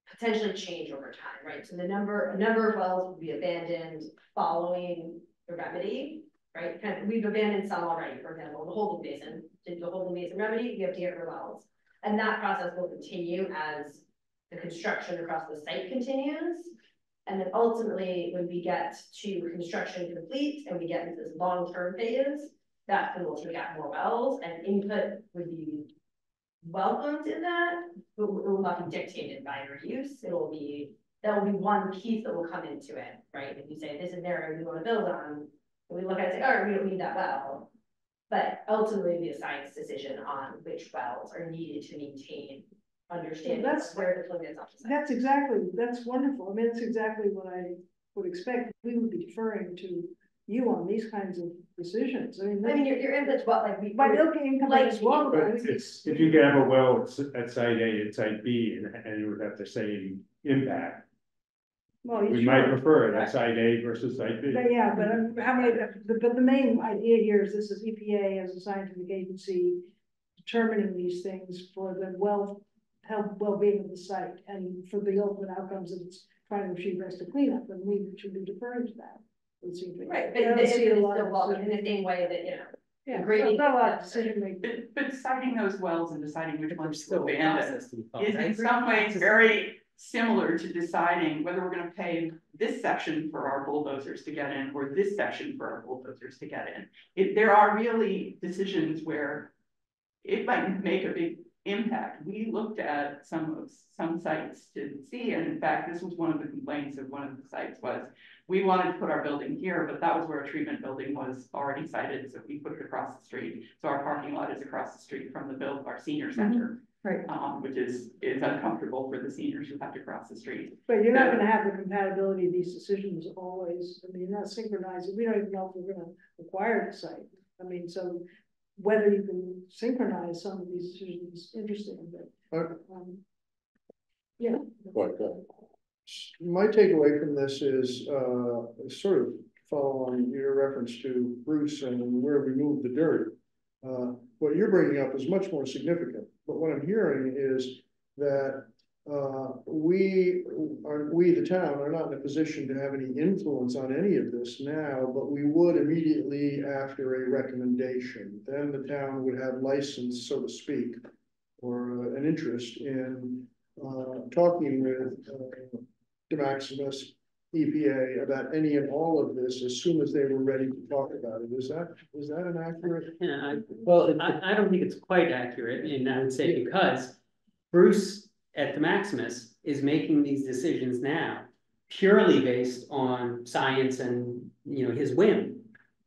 potentially change over time, right? So a number of wells would be abandoned following the remedy, right? Kind of, we've abandoned some already, for example, the holding basin. To do the holding basin remedy, you have to get rid of wells. And that process will continue as the construction across the site continues. And then ultimately, when we get to construction complete and we get into this long-term phase, that's when we'll take out more wells, and input would be welcomed in that, but it will not be dictated by your use. That will be one piece that will come into it, right? If you say this is an area we want to build on, and we look at it and say, all right, we don't need that well. But ultimately, it'll be a science decision on which wells are needed to maintain understanding That's- where the flow is on the site. That's wonderful. I mean, that's exactly what I would expect. We would be deferring to you on these kinds of decisions. I mean, your input's what, like, we. by looking income like as well. But it's, if you could have a well at site A and site B and it would have the same impact, Well, we sure. might prefer it at site A versus site B. But yeah, but how many, but the main idea here is this is EPA as a scientific agency determining these things for the health, well-being of the site, and for the ultimate outcomes that it's trying to achieve as to cleanup, and we should be deferring to that. It seems to me. Right, I but don't it's see a still lot of welcome in decision- the same way that, you know. Yeah, grading- not a lot of decision making. But deciding those wells and deciding which There's ones to still a abandon process to be followed. is I in agree. some ways very similar to deciding whether we're gonna pave this section for our bulldozers to get in, or this section for our bulldozers to get in. There are really decisions where it might make a big impact. We looked at some sites to see, and in fact, this was one of the complaints of one of the sites was, we wanted to put our building here, but that was where a treatment building was already sited, so we put it across the street. So our parking lot is across the street from our senior center. Right. Which is uncomfortable for the seniors who have to cross the street. But you're not gonna have the compatibility of these decisions always. I mean, you're not synchronizing. We don't even know if we're gonna acquire the site. I mean, so whether you can synchronize some of these decisions is interesting, but, yeah. Right, good. My takeaway from this is, sort of follow on your reference to Bruce and where we move the dirt. What you're bringing up is much more significant, but what I'm hearing is that we, the town, are not in a position to have any influence on any of this now, but we would immediately after a recommendation. Then the town would have license, so to speak, or an interest in talking with DeMaximus, EPA about any and all of this as soon as they were ready to talk about it. Is that an accurate? Yeah, Well, I don't think it's quite accurate, and I would say because Bruce at the Maximus is making these decisions now purely based on science and, you know, his whim.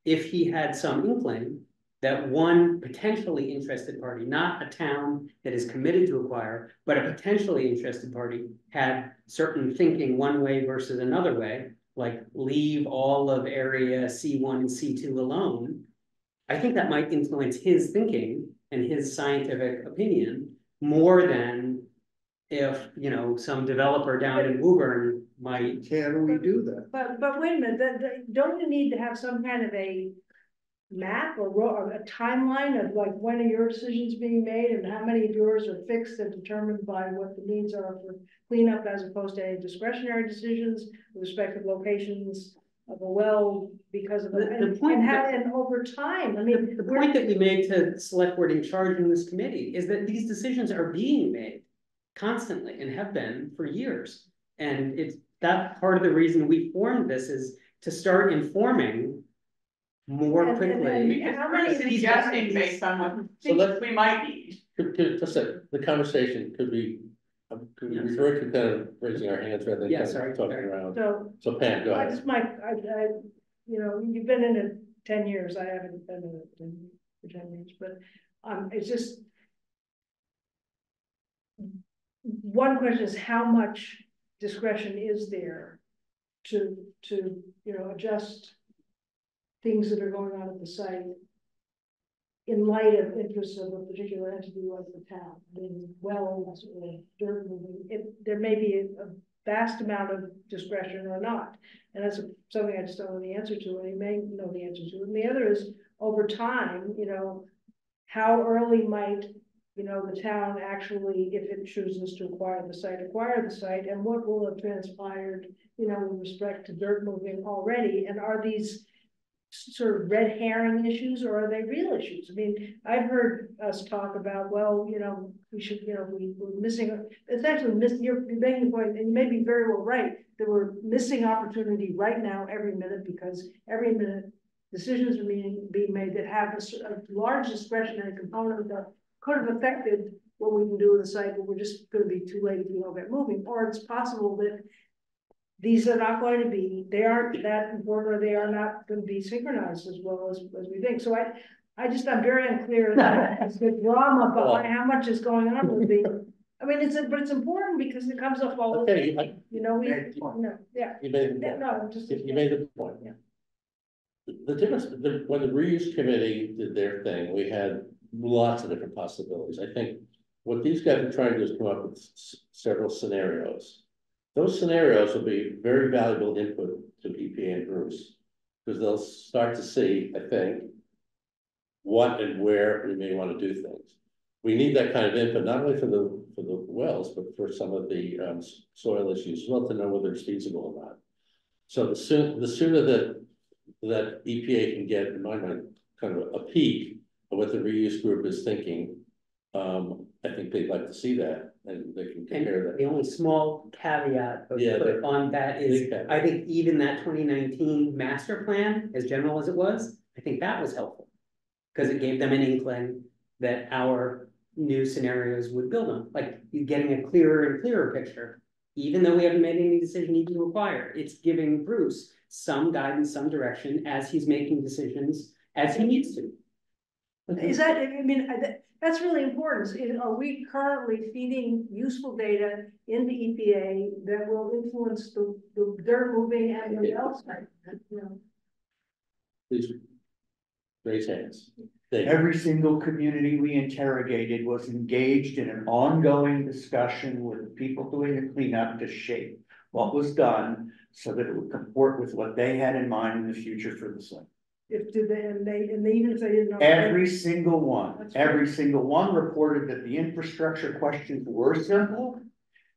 If he had some inkling that one potentially interested party, not a town that is committed to acquire, but a potentially interested party had certain thinking one way versus another way, like leave all of area C1 and C2 alone, I think that might influence his thinking and his scientific opinion more than if, you know, some developer down in Woburn might. Can we do that? But wait a minute, don't you need to have some kind of a map or a timeline of like when are your decisions being made and how many of yours are fixed and determined by what the needs are for cleanup as opposed to any discretionary decisions with respect to locations of a well because of The point and over time, I mean. The point that we made to select board in charge in this committee is that these decisions are being made constantly and have been for years. And it's that part of the reason we formed this is to start informing more And- quickly. Because How we're many of these suggesting guys- based on what So let's- we might need. Just a, the conversation could be Could we refer to kind of raising our hands rather than Yeah, kind of sorry, talking sorry. around? So So Pam, go I ahead. just might, you know, you've been in it 10 years, I haven't been in it for 10 years, but, it's just. One question is how much discretion is there to, you know, adjust things that are going on at the site in light of interests of a particular entity like the town, I mean, wells or dirt moving, there may be a vast amount of discretion or not. And that's something I just don't know the answer to, and you may know the answer to. And the other is, over time, you know, how early might, you know, the town actually, if it chooses to acquire the site, and what will have transpired, you know, with respect to dirt moving already, and are these sort of red herring issues, or are they real issues? I mean, I've heard us talk about, well, you know, we should, you know, we're missing, it's actually missing, you're making a point, and you may be very well right, that we're missing opportunity right now every minute, because every minute decisions are being made that have a large discretionary component that could have affected what we can do with the site, but we're just going to be too late if we don't get moving. Or it's possible that these are not going to be, they aren't that important, or they are not going to be synchronized as well as we think. So I'm very unclear as the drama behind how much is going on with the, I mean, but it's important because it comes up all the time. You know, yeah. You made the point. You made the point. Yeah. The difference, when the reuse committee did their thing, we had lots of different possibilities. I think what these guys are trying to do is come up with several scenarios. Those scenarios will be very valuable input to EPA and Bruce, because they'll start to see, I think, what and where we may want to do things. We need that kind of input, not only for the wells, but for some of the soil issues as well, to know whether it's feasible or not. So the sooner that EPA can get, in my mind, kind of a peek of what the reuse group is thinking, I think they'd like to see that, and they can compare that. The only small caveat on that is, I think even that 2019 master plan, as general as it was, I think that was helpful. Because it gave them an inkling that our new scenarios would build on, like you're getting a clearer and clearer picture. Even though we haven't made any decision even to acquire, it's giving Bruce some guidance, some direction as he's making decisions as he needs to. Is that, I mean, that's really important. Are we currently feeding useful data into EPA that will influence the dirt moving and the well site? You know? Please raise hands. Every single community we interrogated was engaged in an ongoing discussion with the people doing the cleanup to shape what was done so that it would comport with what they had in mind in the future for the site. And even if they didn't know. Every single one reported that the infrastructure questions were simple.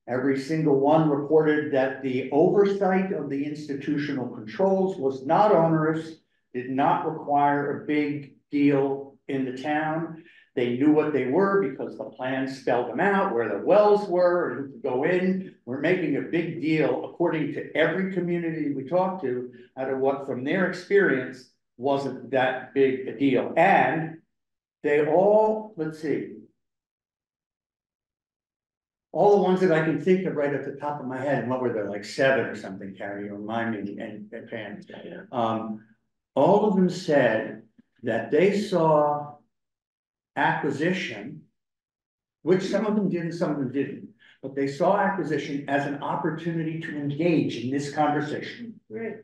Every single one reported that the oversight of the institutional controls was not onerous, did not require a big deal in the town. They knew what they were because the plan spelled them out, where the wells were, and who could go in. We're making a big deal, according to every community we talked to, out of what, from their experience, wasn't that big a deal. And they all, let's see, all the ones that I can think of right at the top of my head, and what were there, like 7 or something, Carrie, you remind me, and Pam, all of them said that they saw acquisition, which some of them did and some of them didn't, but they saw acquisition as an opportunity to engage in this conversation. Great,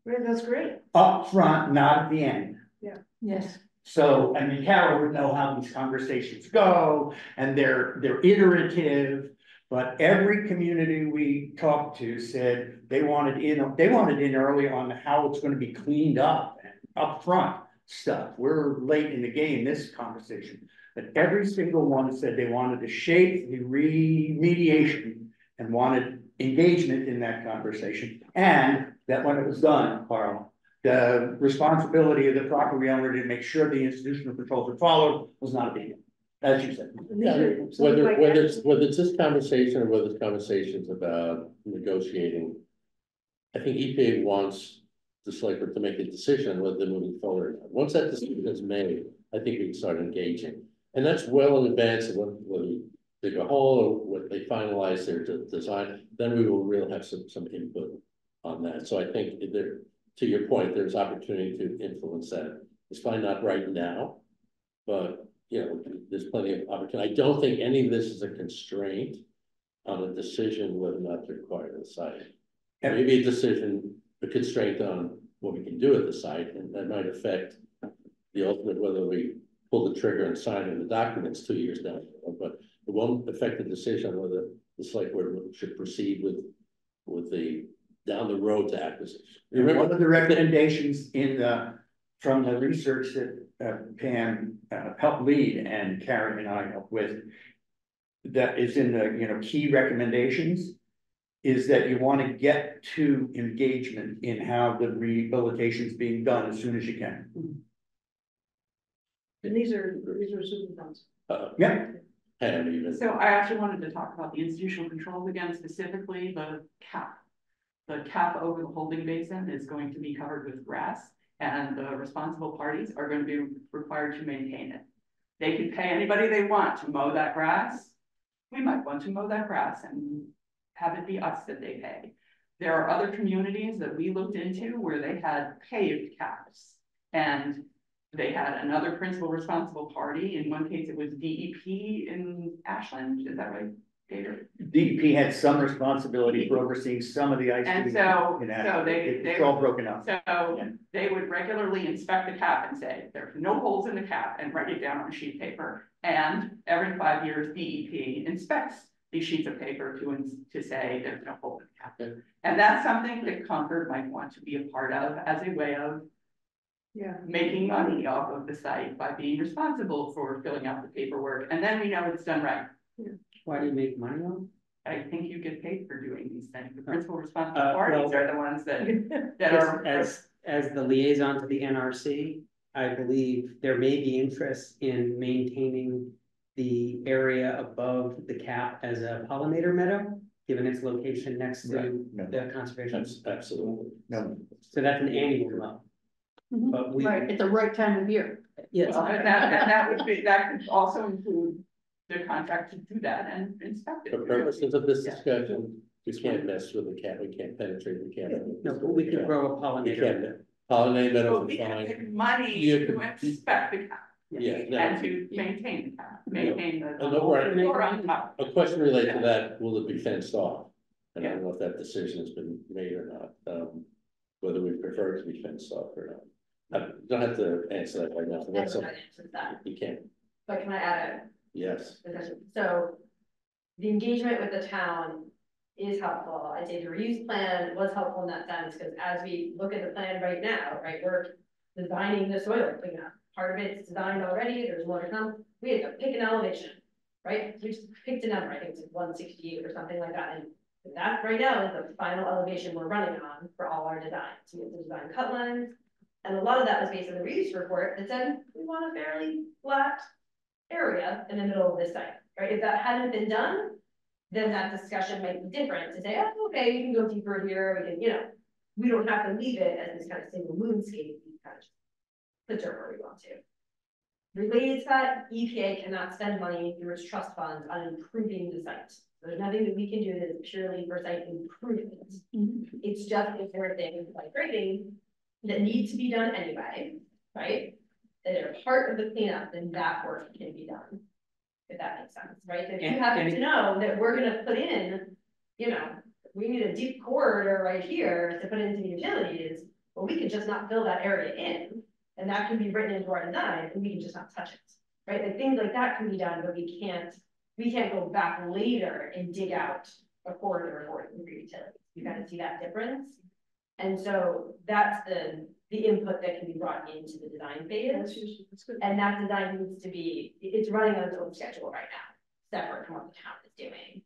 great, that's great. Up front, not at the end. Yeah. Yes. So, I mean, Carol would know how these conversations go, and they're iterative, but every community we talked to said they wanted in early on how it's going to be cleaned up and upfront stuff. We're late in the game, this conversation, but every single one said they wanted to shape the remediation and wanted engagement in that conversation, and that when it was done, Carl, the responsibility of the property owner to make sure the institutional controls were followed was not a big deal, as you said. Whether it's this conversation or whether it's conversations about negotiating, I think EPA wants the select board to make a decision whether they're moving forward or not. Once that decision is made, I think we can start engaging, and that's well in advance of whether dig a hole, or what they finalize their design, then we will really have some input on that. So I think there, to your point, there's opportunity to influence that. It's probably not right now, but you know, there's plenty of opportunity. I don't think any of this is a constraint on a decision whether or not to acquire the site. Maybe a decision, a constraint on what we can do at the site, and that might affect the ultimate whether we pull the trigger and sign in the documents 2 years down the road, but it won't affect the decision on whether the select board should proceed with the down the road to acquisition. Remember, one of the recommendations in from the research that Pam helped lead and Karen and I helped with, that is in the key recommendations, is that you want to get to engagement in how the rehabilitation is being done as soon as you can. And these are super funds. Yeah. And even So I actually wanted to talk about the institutional controls again, specifically the cap. The cap over the holding basin is going to be covered with grass, and the responsible parties are going to be required to maintain it. They can pay anybody they want to mow that grass. We might want to mow that grass and have it be us that they pay. There are other communities that we looked into where they had paved caps, and they had another principal responsible party. In one case, it was DEP in Ashland. Is that right, Gator? DEP had some responsibility for overseeing some of the ice. And so it's all broken up. So they would regularly inspect the cap and say, there's no holes in the cap, and write it down on a sheet of paper. And every 5 years, DEP inspects these sheets of paper to say there's no hole in the cap. And that's something that Concord might want to be a part of as a way of making money off of the site by being responsible for filling out the paperwork. And then we know it's done right. Why do you make money on? I think you get paid for doing these things. The principal responsible parties are the ones that are. As the liaison to the NRC, I believe there may be interest in maintaining the area above the cap as a pollinator meadow, given its location next to the conservation. absolutely. No. So that's an annual mow. But we, Right, at the right time of year. yes, Well, and that could also include the contract to do that and inspect it. For purposes of this discussion, we can't mess with the cat, we can't penetrate the cat. no, but we could grow a You pollinator. can't, pollinate But meadows we are can fine. take money You to could- inspect the cap Yeah, no. and to maintain the cap, maintain the. And over- or on top. A question related to that, will it be fenced off? And I don't know if that decision has been made or not, whether we prefer it to be fenced off or not. I don't have to answer that right now. I That's don't know something the answer to that, you can't, but can I add yes. a discussion? So the engagement with the town is helpful. I'd say the reuse plan was helpful in that sense, because as we look at the plan right now, right, we're designing the soil cleanup. Part of it's designed already, there's more to come. We had to pick an elevation, right? We just picked a number, I think it's 168 or something like that. And that right now is the final elevation we're running on for all our designs. We have to design cut lines. And a lot of that was based on the reuse report that said, we want a fairly flat area in the middle of this site, right? If that hadn't been done, then that discussion might be different to say, oh, okay, you can go deeper here, we can, we don't have to leave it as this kind of single moonscape, we kind of just put dirt where we want to. Related to that, EPA cannot spend money through its trust funds on improving the site. There's nothing that we can do that is purely for site improvement. It's just if there are things like grading that need to be done anyway, right? That are part of the cleanup, then that work can be done. If that makes sense, right? If you happen to know that we're gonna put in, we need a deep corridor right here to put into the utilities, well, we can just not fill that area in. And that can be written into our design and we can just not touch it, right? Like things like that can be done, but we can't go back later and dig out a corridor for utilities. You kind of see that difference. And so that's the input that can be brought into the design phase. That's good. And that design needs to be, it's running on its own schedule right now, separate from what the town is doing.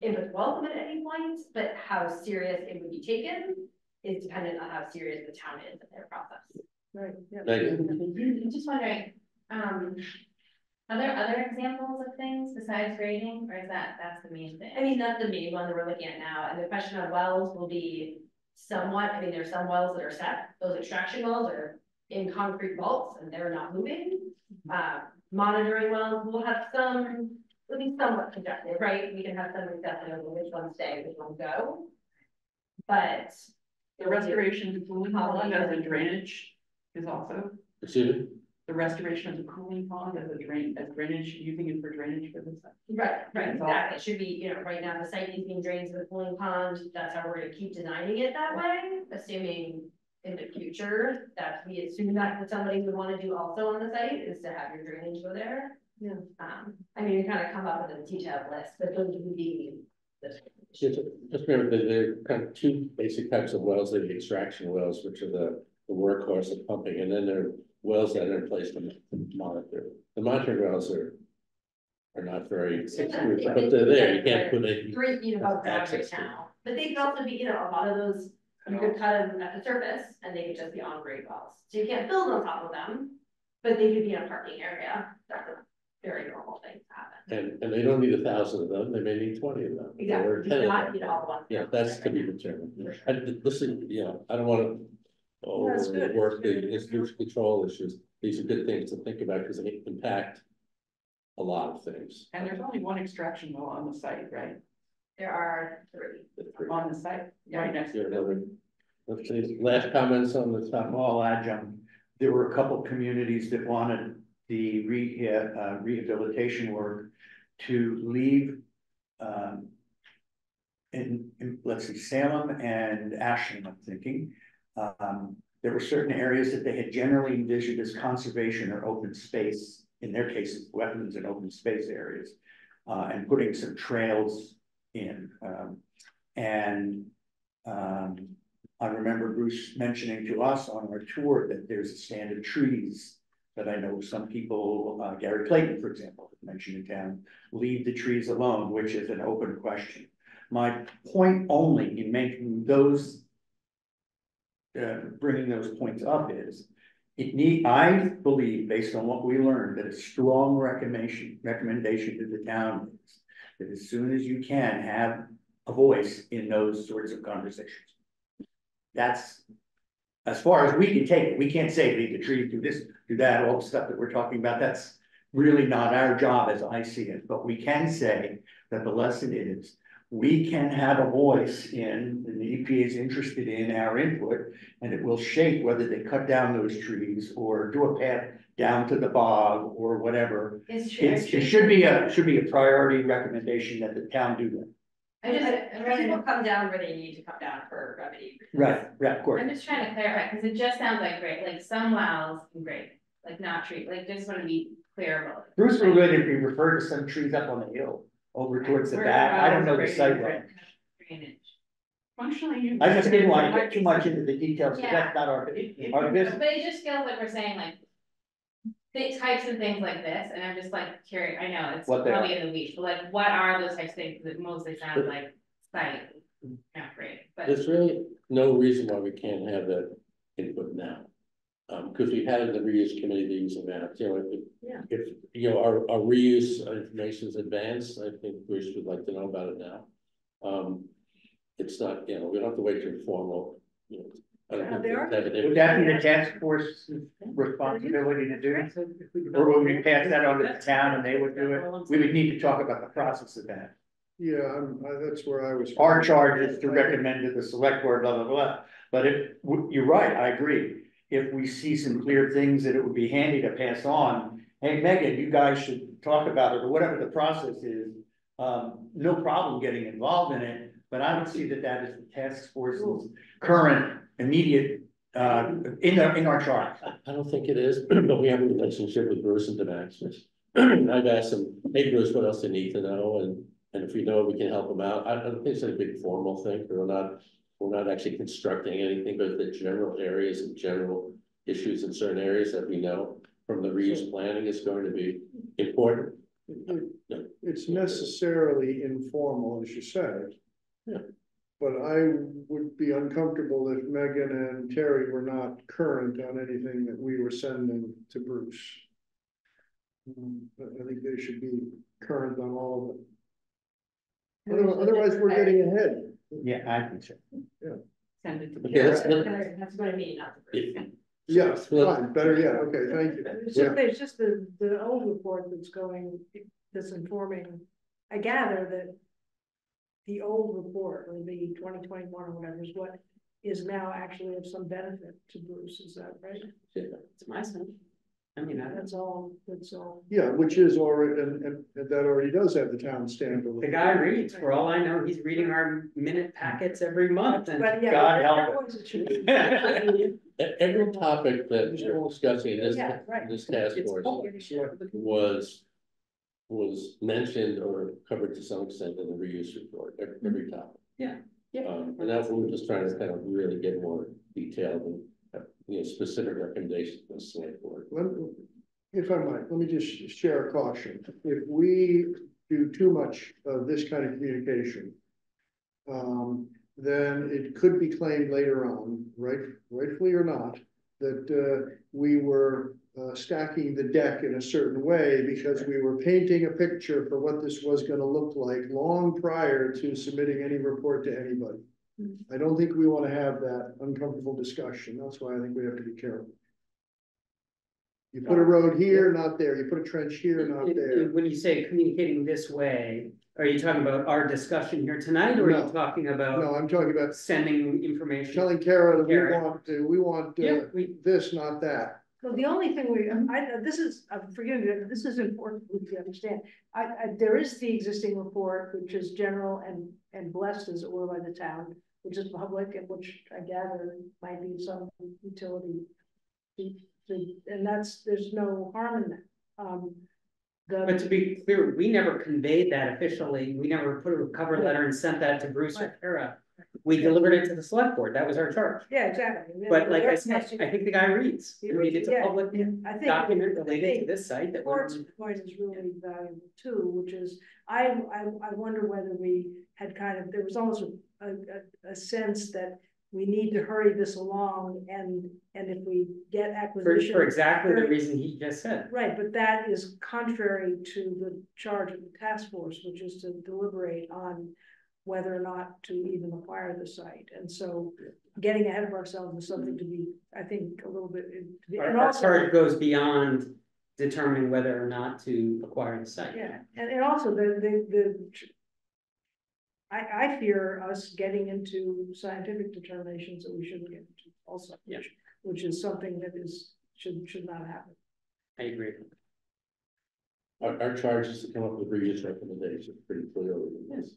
Input's welcome at any point, but how serious it would be taken is dependent on how serious the town is in their process. Right, yeah. I'm just wondering, are there other examples of things besides grading, or is that's the main thing? I mean, that's the main one that we're looking at now, and the question of wells will be somewhat, I mean, there's some wells that are set, those extraction wells are in concrete vaults and they're not moving. Monitoring wells will have some it'll be somewhat conductive, right? We can have some discussion over which ones stay, which ones go. But. The restoration of the cooling pond as a drainage is also, Excuse me? the restoration of the cooling pond as drainage, using it for drainage for the site. Right, exactly. It should be, you know, right now the site is being drained to the cooling pond. That's how we're gonna keep designing it that way, assuming in the future that we assume that somebody would want to do also on the site is to have your drainage go there. Yeah. I mean, we kind of come up with a detailed list, but those would be the. Just remember that there are kind of two basic types of wells, the extraction wells, which are the workhorse of pumping, and then there are wells that are in place to monitor. The monitoring wells are not very, but they're there, you can't put it. 3 feet above ground right now, but they could also be, you know, a lot of those, you could cut them at the surface and they could just be on grade wells. So you can't build on top of them, but they could be in a parking area. That's a very normal thing to happen. And they don't need 1,000 of them, they may need 20 of them. Exactly, Or you 10 of cannot them. need all the ones. Yeah, that's to be determined. And listen, you know, I don't want to that's good. overwork the institution control issues. These are good things to think about because they impact a lot of things. And there's only one extraction well on the site, right? There are 3. On the site, right next to it. Let's see, last comments on the top. I'll add, John, there were a couple communities that wanted the rehabilitation work to leave in let's see, Salem and Ashland, I'm thinking. There were certain areas that they had generally envisioned as conservation or open space, in their cases, wetlands and open space areas, and putting some trails in. I remember Bruce mentioning to us on our tour that there's a stand of trees that I know some people, Gary Clayton, for example, mentioned in town, leave the trees alone, which is an open question. My point only in making those, bringing those points up is, I believe, based on what we learned, that a strong recommendation to the town is that as soon as you can have a voice in those sorts of conversations. That's as far as we can take it. We can't say leave the trees, do this, do that, all the stuff that we're talking about. That's really not our job as I see it. But we can say that the lesson is we can have a voice in, and the EPA is interested in our input, and it will shape whether they cut down those trees or do a path down to the bog or whatever. It should be a priority recommendation that the town do that. People come down where they need to come down for remedy. Right, of course. I'm just trying to clarify, because it just sounds like great, like some wells and great, like not trees, like just want to be clear about it. Bruce will good if we refer to some trees up on the hill over towards the back. I don't know the site well. Drainage. Functionally. I just didn't want to get too much into the details, because that's not our business. But it just feels like we're saying like big types of things like this, and I'm just like curious, I know it's probably in the weeds, but like what are those types of things that mostly sound like site, not great, but. There's really no reason why we can't have that input now. Because we've had the reuse committee that use that, you know, if you know, our reuse information is advanced, I think Bruce would like to know about it now. It's not, you know, we don't have to wait for formal, you know. They are. Would that be the task force responsibility to do it? Or would we pass that on to the town and they would do it? We would need to talk about the process of that. Yeah, that's where I was. Our charge is to recommend to the select board, blah, blah, blah. But you're right, I agree. If we see some clear things that it would be handy to pass on, hey, Megan, you guys should talk about it, or whatever the process is. No problem getting involved in it, but I don't see that is the task force's current immediate in our charge. I don't think it is, but we have a relationship with Bruce and Damascus. I've asked him, hey Bruce, what else they need to know, and if we know we can help them out. I don't think it's a big formal thing. We're not actually constructing anything, but the general areas and general issues in certain areas that we know from the reuse planning is going to be important. It's necessarily informal, as you said. Yeah. But I would be uncomfortable if Megan and Terry were not current on anything that we were sending to Bruce. I think they should be current on all of them. Otherwise, we're getting ahead. Yeah, I think so. Yeah. Send it to. Okay, That's what I mean, not the Bruce. Yes, fine, better yet. Okay, thank you. It's just the old report that's going, that's informing, I gather that the old report or the 2021 or whatever is what is now actually of some benefit to Bruce, is that right? It's my sense. I mean, That's all. Yeah, which is already, and that already does have the town stamp. the guy reads, for all I know, he's reading our minute packets every month and But yeah, God help that was a change. Every topic that we're discussing in Yeah, right. this task It's force public. was mentioned or covered to some extent in the reuse report, every topic. Yeah. And that's what we're just trying to kind of really get more detailed and, specific recommendations to the select board. If I might, let me just share a caution. If we do too much of this kind of communication, then it could be claimed later on, rightfully or not, that we were stacking the deck in a certain way because we were painting a picture for what this was going to look like long prior to submitting any report to anybody. I don't think we want to have that uncomfortable discussion. That's why I think we have to be careful. You put a road here, not there. You put a trench here, not there. When you say communicating this way, are you talking about our discussion here tonight, or are you talking about? No, I'm talking about sending information. telling Kara that we want this, not that. So the only thing forgive me, this is important to understand. There is the existing report, which is general and blessed as it were by the town, which is public and which I gather might be some utility. And there's no harm in that. But to be clear, we never conveyed that officially. We never put a cover letter and sent that to Bruce or Kara. We delivered it to the select board. That was our charge. Yeah, exactly. But like I said, I think the guy reads. I mean, it's a public document related to this site that Court's point is really valuable too, which is I wonder whether we had there was almost a sense that we need to hurry this along, and if we get acquisition for exactly the reason he just said. Right, but that is contrary to the charge of the task force, which is to deliberate on whether or not to even acquire the site. And so getting ahead of ourselves is something to be, I think, a little bit. Our charge goes beyond determining whether or not to acquire the site. Yeah, and also I fear us getting into scientific determinations that we shouldn't get into also, which is something that should not happen. I agree. Our charge is to come up with reuse recommendations pretty clearly. Yes.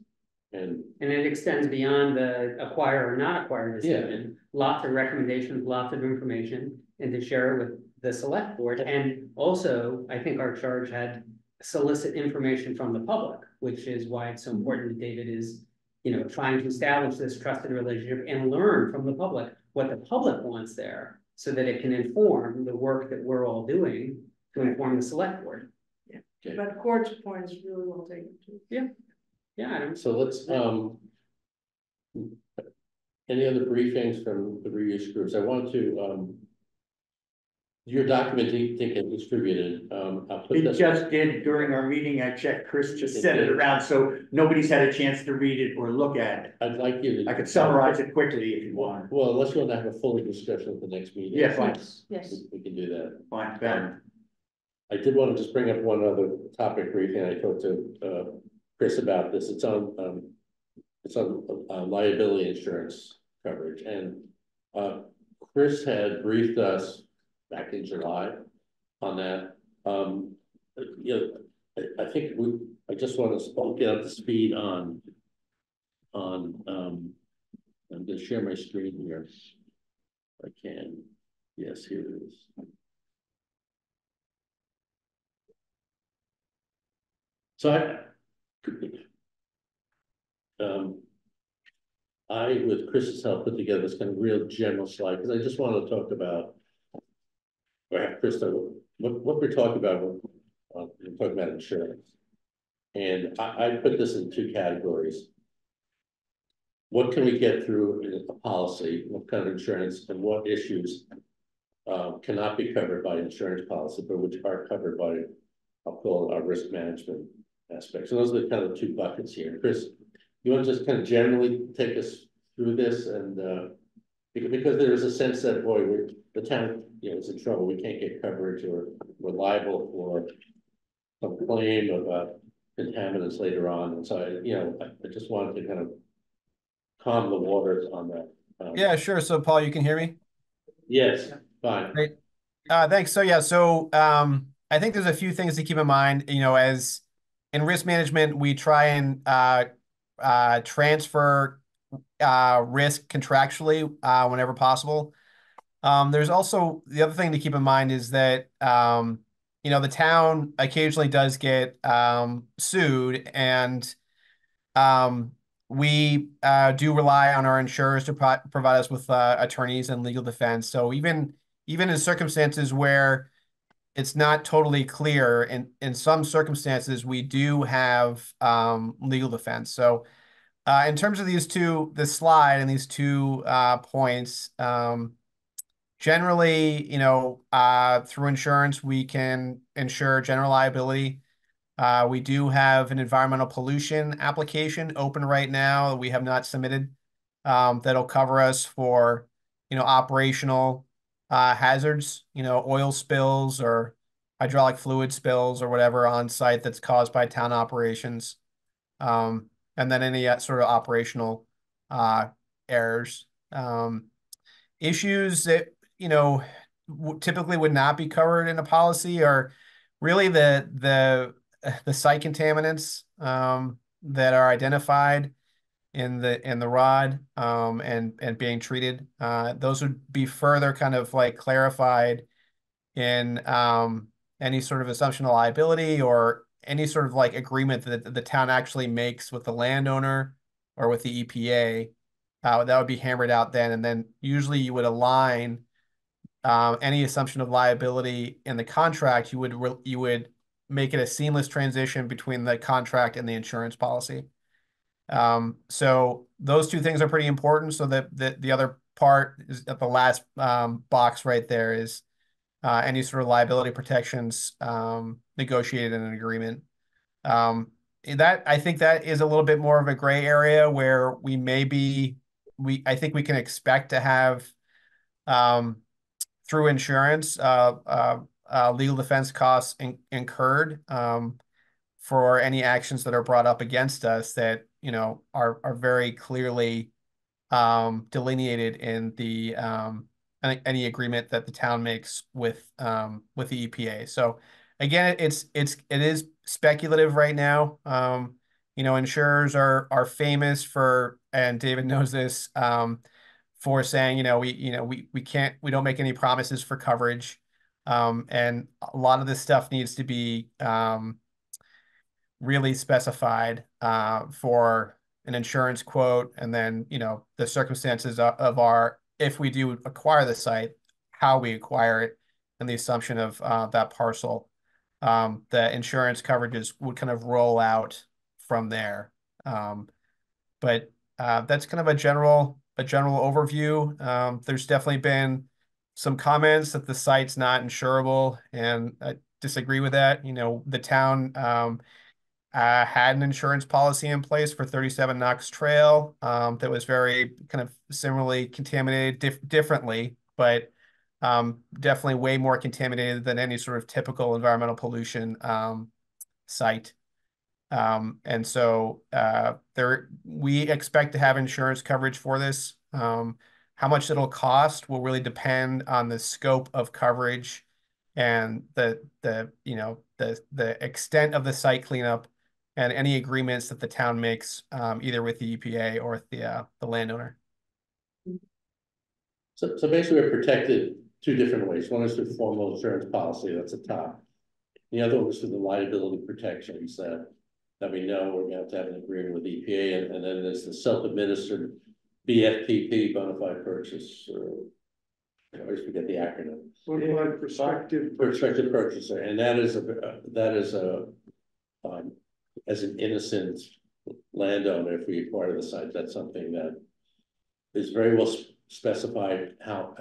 And it extends beyond the acquire or not acquire decision. Lots of recommendations, lots of information, and to share it with the select board. And also, I think our charge had solicit information from the public, which is why it's so important that David is, trying to establish this trusted relationship and learn from the public what the public wants there, so that it can inform the work that we're all doing to inform the select board. Yeah, okay. But Court's point is really well taken too. Yeah. Yeah. So let's, any other briefings from the reuse groups? I want to, your document didn't get distributed. I'll put it just did during our meeting. I checked. Chris just sent it around, so nobody's had a chance to read it or look at it. I'd like you to. I could summarize it quickly if you want. Well, unless you want to have a full discussion at the next meeting. Yeah, fine. Yes. We can do that. Fine. I did want to just bring up one other topic briefing. I talked to Chris about this. It's on liability insurance coverage, and Chris had briefed us back in July on that. I think I just want to get up to speed on I'm going to share my screen here if I can. Yes, here it is. So I, with Chris's help, put together this kind of real general slide because I just want to talk about, or have Chris know what we're talking about when we're talking about insurance. And I put this in two categories. What can we get through in a policy, what kind of insurance, and what issues cannot be covered by insurance policy, but which are covered by, I'll call it our risk management aspects. So those are the kind of two buckets here. Chris, you want to just kind of generally take us through this, and because there is a sense that, boy, the town, is in trouble. We can't get coverage, or we're liable for some claim of contaminants later on, and so I just wanted to kind of calm the waters on that. Yeah, sure. So Paul, you can hear me? Yes, fine. Great. Thanks. So yeah, I think there's a few things to keep in mind, as in risk management, we try and transfer risk contractually whenever possible. There's also the other thing to keep in mind is that the town occasionally does get sued, and we do rely on our insurers to provide us with attorneys and legal defense. So even in circumstances where it's not totally clear, in some circumstances we do have legal defense. So in terms of this slide and these two points, generally, through insurance, we can insure general liability. We do have an environmental pollution application open right now that we have not submitted, that'll cover us for, operational hazards, oil spills or hydraulic fluid spills or whatever on site that's caused by town operations. And then any sort of operational errors. Issues that, typically would not be covered in a policy are really the site contaminants that are identified in the ROD and being treated. Those would be further kind of like clarified in any sort of assumption of liability or any sort of like agreement that the town actually makes with the landowner or with the EPA. That would be hammered out then, and then usually you would align any assumption of liability in the contract. You would make it a seamless transition between the contract and the insurance policy. So those two things are pretty important. So that the other part is at the last box right there is any sort of liability protections negotiated in an agreement. I think that is a little bit more of a gray area where I think we can expect to have through insurance legal defense costs incurred for any actions that are brought up against us that are very clearly delineated in the any agreement that the town makes with the EPA. So again, it is speculative right now. Insurers are famous for, and David knows this, for saying, we don't make any promises for coverage. And a lot of this stuff needs to be really specified for an insurance quote. And then, the circumstances of if we do acquire the site, how we acquire it, and the assumption of that parcel. The insurance coverages would kind of roll out from there. But that's kind of a general overview. There's definitely been some comments that the site's not insurable, and I disagree with that. The town had an insurance policy in place for 37 Knox Trail that was very kind of similarly contaminated differently, but definitely way more contaminated than any sort of typical environmental pollution site. And so we expect to have insurance coverage for this. How much it'll cost will really depend on the scope of coverage and the extent of the site cleanup and any agreements that the town makes either with the EPA or the landowner. So basically we're protected two different ways. One is through formal insurance policy, that's the top. The other one is through the liability protections that we know we're going to have an agreement with EPA, and then there's the self-administered BFPP, bona fide purchase, or I always forget the acronym. Bona fide prospective purchaser, and that is as an innocent landowner, if we acquire the site, that's something that is very well specified how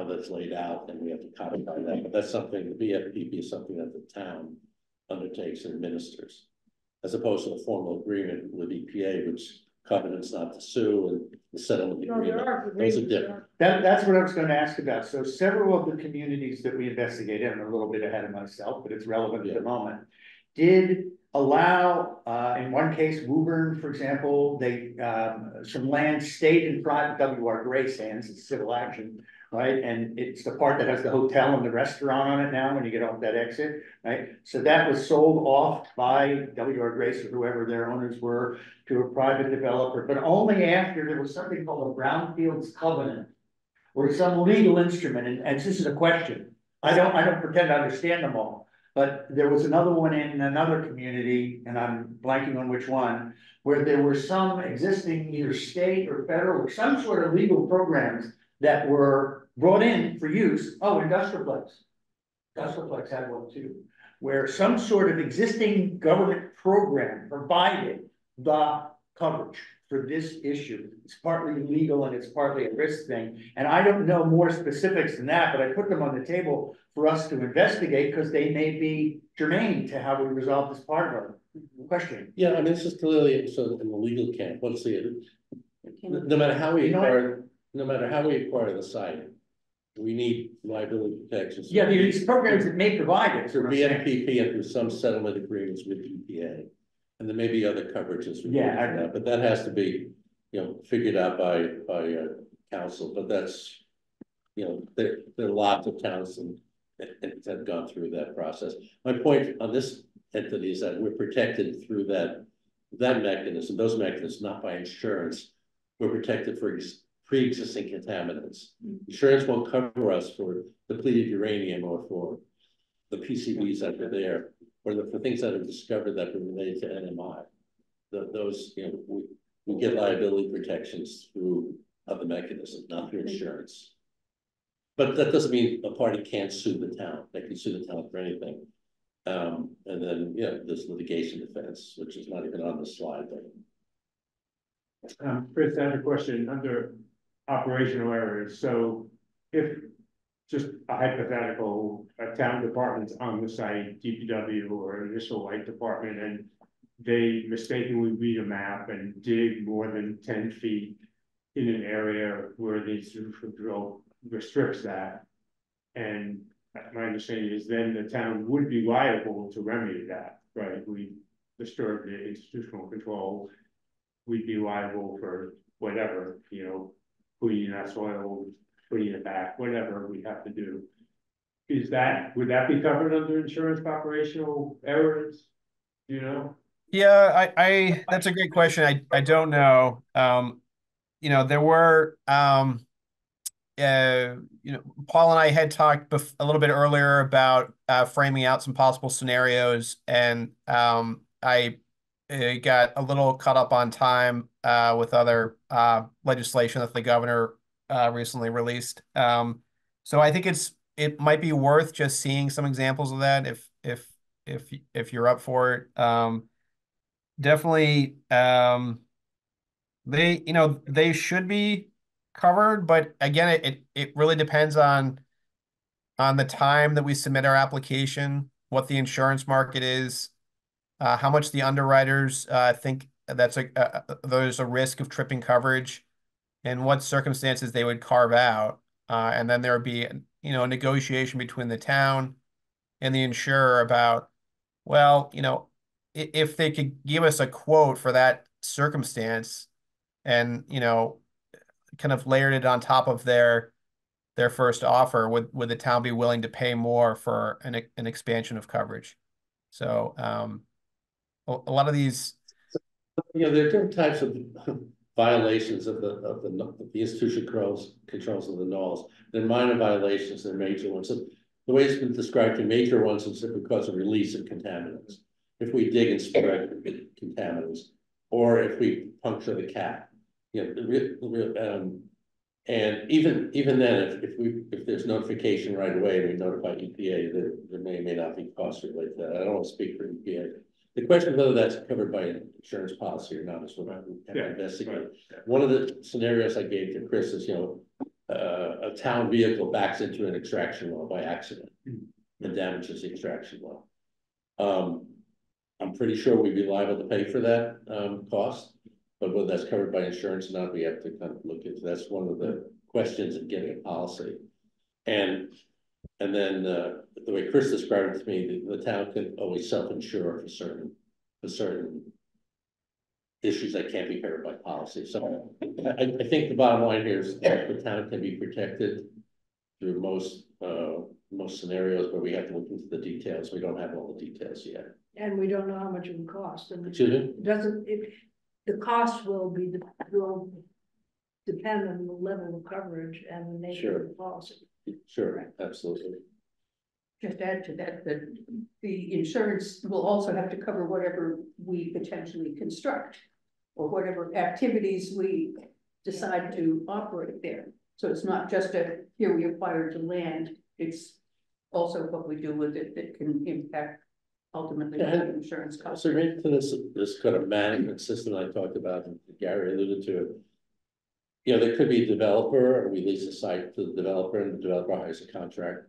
that's laid out, and we have to codify that. But that's something, the BFPP is something that the town undertakes and administers, as opposed to the formal agreement with EPA, which covenants not to sue and the settlement agreement. Those are different. That's what I was going to ask about. So several of the communities that we investigated, I'm a little bit ahead of myself, but it's relevant at the moment, did allow, in one case, Woburn, for example, they, some land stayed in private W.R. Grace hands, it's civil action, right? And it's the part that has the hotel and the restaurant on it now when you get off that exit, right? So that was sold off by W.R. Grace or whoever their owners were to a private developer, but only after there was something called a Brownfields Covenant or some legal instrument, and this is a question. I don't pretend to understand them all, but there was another one in another community, and I'm blanking on which one, where there were some existing either state or federal or some sort of legal programs that were brought in for use. Oh, Industrialplex. Industrialplex had one too, where some sort of existing government program provided the coverage for this issue. It's partly legal and it's partly a risk thing. And I don't know more specifics than that, but I put them on the table for us to investigate because they may be germane to how we resolve this part of our question. Yeah, I mean, this is clearly so in the legal camp. Let's see it. No matter how we acquire, the site, we need liability protections. Yeah, these programs that may provide it. Through BNPP and through some settlement agreements with EPA. And there may be other coverages. Yeah, but that has to be, figured out by council. But that's, there are lots of towns that have gone through that process. My point on this entity is that we're protected through that mechanism, those mechanisms, not by insurance. We're protected for pre-existing contaminants. Insurance won't cover us for depleted uranium or for the PCBs that are there, or for things that are discovered that are related to NMI. Those, we get liability protections through other mechanisms, not through insurance. But that doesn't mean a party can't sue the town. They can sue the town for anything. And then, there's litigation defense, which is not even on the slide there. Chris, I have a question under operational areas. So if just a hypothetical, a town department's on the site, DPW or an initial light department, and they mistakenly read a map and dig more than 10 feet in an area where the institutional drill restricts that. And my understanding is then the town would be liable to remedy that, right? We disturb the institutional control. We'd be liable for whatever, cleaning that soil, putting it back, whatever we have to do. Would that be covered under insurance operational errors? Yeah, that's a great question. I don't know. There were, Paul and I had talked a little bit earlier about framing out some possible scenarios, and I got a little caught up on time with other legislation that the governor recently released. So I think it might be worth just seeing some examples of that if you're up for it. Definitely, they should be covered, but again, it really depends on the time that we submit our application, what the insurance market is, how much the underwriters think there's a risk of tripping coverage, and what circumstances they would carve out. And then there would be, a negotiation between the town and the insurer about, well, if they could give us a quote for that circumstance and, kind of layered it on top of their first offer, would the town be willing to pay more for an expansion of coverage? So a lot of these, there are different types of violations of the institution controls of the NOLs. They're minor violations, they're major ones. So the way it's been described, the major ones is because of release of contaminants. If we dig and spread contaminants, or if we puncture the cap, and even then, if there's notification right away, and we notify EPA, there may not be costs related to that. I don't want to speak for EPA. The question of whether that's covered by an insurance policy or not is what I have to investigate. Right. One of the scenarios I gave to Chris is, a town vehicle backs into an extraction well by accident and damages the extraction well. I'm pretty sure we'd be liable to pay for that cost, but whether that's covered by insurance or not, we have to kind of look into. That's one of the questions of getting a policy. And then the way Chris described it to me, the town can always self-insure for certain certain issues that can't be covered by policy. So I think the bottom line here is that the town can be protected through most scenarios, but we have to look into the details. We don't have all the details yet. And we don't know how much it will cost, and Excuse me? it doesn't, the cost will depend on the level of coverage and the nature of the policy. Sure, absolutely. Just add to that, that the insurance will also have to cover whatever we potentially construct or whatever activities we decide to operate there. So it's not just here we acquired the land, it's also what we do with it that can impact ultimately the insurance costs. So right to this kind of management system I talked about, and Gary alluded to it. You know, there could be a developer, or we lease a site to the developer, and the developer hires a contract.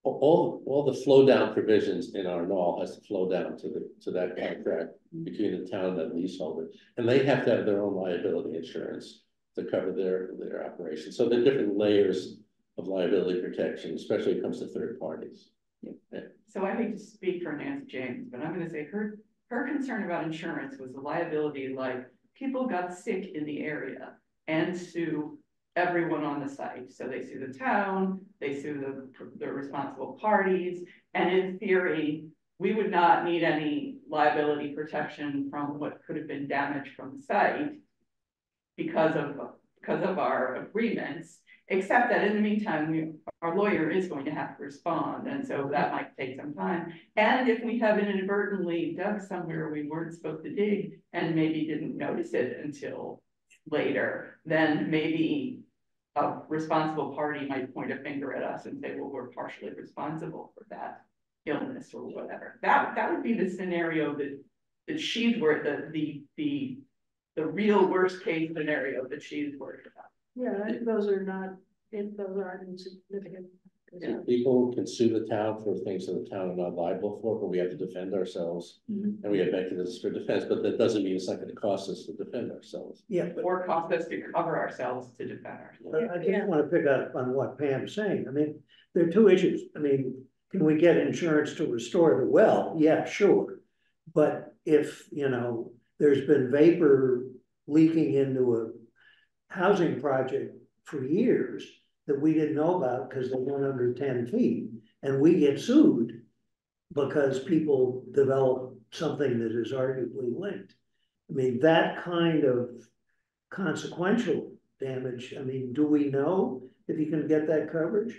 All the flow down provisions in our law has to flow down to that contract between the town and the leaseholder, and they have to have their own liability insurance to cover their operations. So there are different layers of liability protection, especially when it comes to third parties. Yeah. So I hate to speak for Nancy James, but I'm going to say her concern about insurance was the liability, like people got sick in the area and sue everyone on the site. So they sue the town, they sue the responsible parties, and in theory, we would not need any liability protection from what could have been damaged from the site because of our agreements, except that in the meantime, our lawyer is going to have to respond, and so that might take some time. And if we have inadvertently dug somewhere we weren't supposed to dig and maybe didn't notice it until later, then maybe a responsible party might point a finger at us and say, well, we're partially responsible for that illness or whatever. That would be the scenario that she's worried, the real worst case scenario that she's worried about. Yeah, I think those aren't insignificant. Yeah. People can sue the town for things that the town are not liable for, but we have to defend ourselves, and we have mechanisms for defense, but that doesn't mean it's not going to cost us to defend ourselves. Yeah. Or cost us to cover ourselves to defend ourselves. I just want to pick up on what Pam's saying. I mean, there are two issues. I mean, can we get insurance to restore the well? Yeah, sure. But if, there's been vapor leaking into a housing project for years that we didn't know about because they went under 10 feet, and we get sued because people develop something that is arguably linked. I mean, that kind of consequential damage, I mean, do we know if you can get that coverage?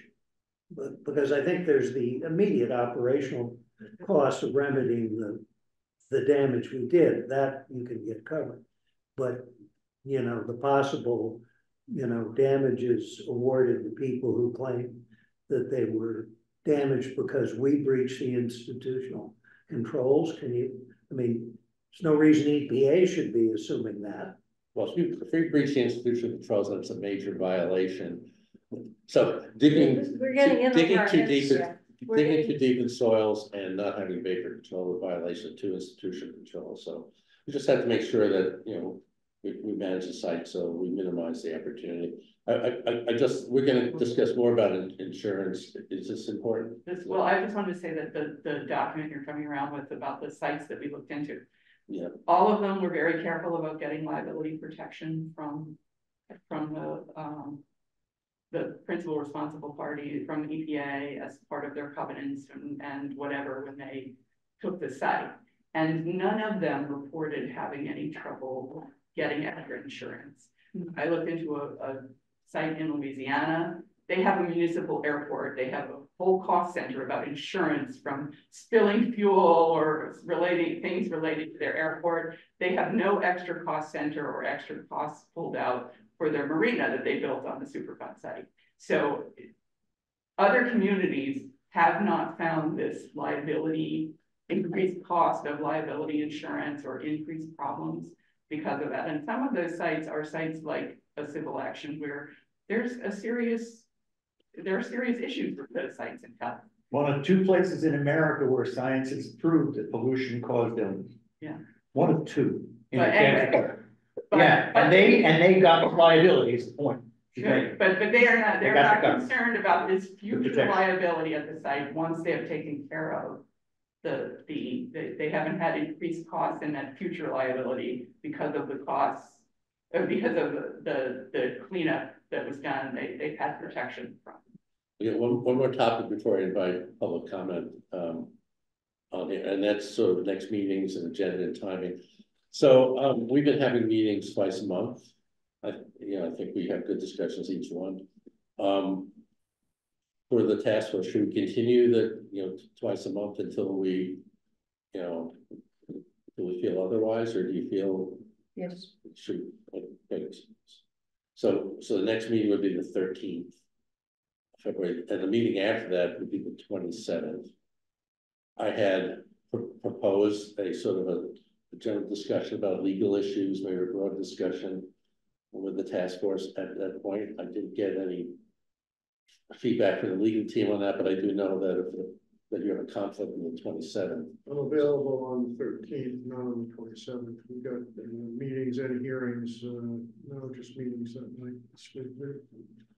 But because I think there's the immediate operational cost of remedying the damage we did, that you can get covered. But, the possible, damages awarded to people who claim that they were damaged because we breached the institutional controls. There's no reason EPA should be assuming that. Well, if we breach the institutional controls, then it's a major violation. So digging too deep in soils and not having vapor control is a violation of 2 institutional controls. So we just have to make sure that, we manage the site so we minimize the opportunity. We're going to discuss more about insurance. Is this important? Well, I just wanted to say that the document you're coming around with about the sites that we looked into, yeah, all of them were very careful about getting liability protection from the principal responsible party, from the EPA as part of their covenants and whatever when they took the site. And none of them reported having any trouble getting extra insurance. I looked into a site in Louisiana. They have a municipal airport. They have a whole cost center about insurance from spilling fuel or things related to their airport. They have no extra cost center or extra costs pulled out for their marina that they built on the Superfund site. So other communities have not found this increased cost of liability insurance or increased problems because of that. And some of those sites are sites like a civil action where there are serious issues with those sites in California. One of 2 places in America where science has proved that pollution caused illness. Yeah. One of 2. But and they got liability is the point. Sure, but they're not concerned about this future liability at the site once they have taken care of they haven't had increased costs and that future liability because of the costs, or because of the cleanup that was done, they've had protection from. We got one more topic before I invite public comment, on here, and that's sort of next meetings and agenda and timing. So, we've been having meetings twice a month. I think we have good discussions each one. For the task force, should we continue the, twice a month until we, do we feel otherwise, or do you feel? Yes. Should, so the next meeting would be the 13th February, and the meeting after that would be the 27th. I had proposed a sort of a general discussion about legal issues, maybe a broad discussion with the task force. At that point, I didn't get any feedback from the legal team on that, but I do know that you have a conflict on the 27th. I'm available on the 13th, not on the 27th. We got meetings and hearings, no, just meetings that night.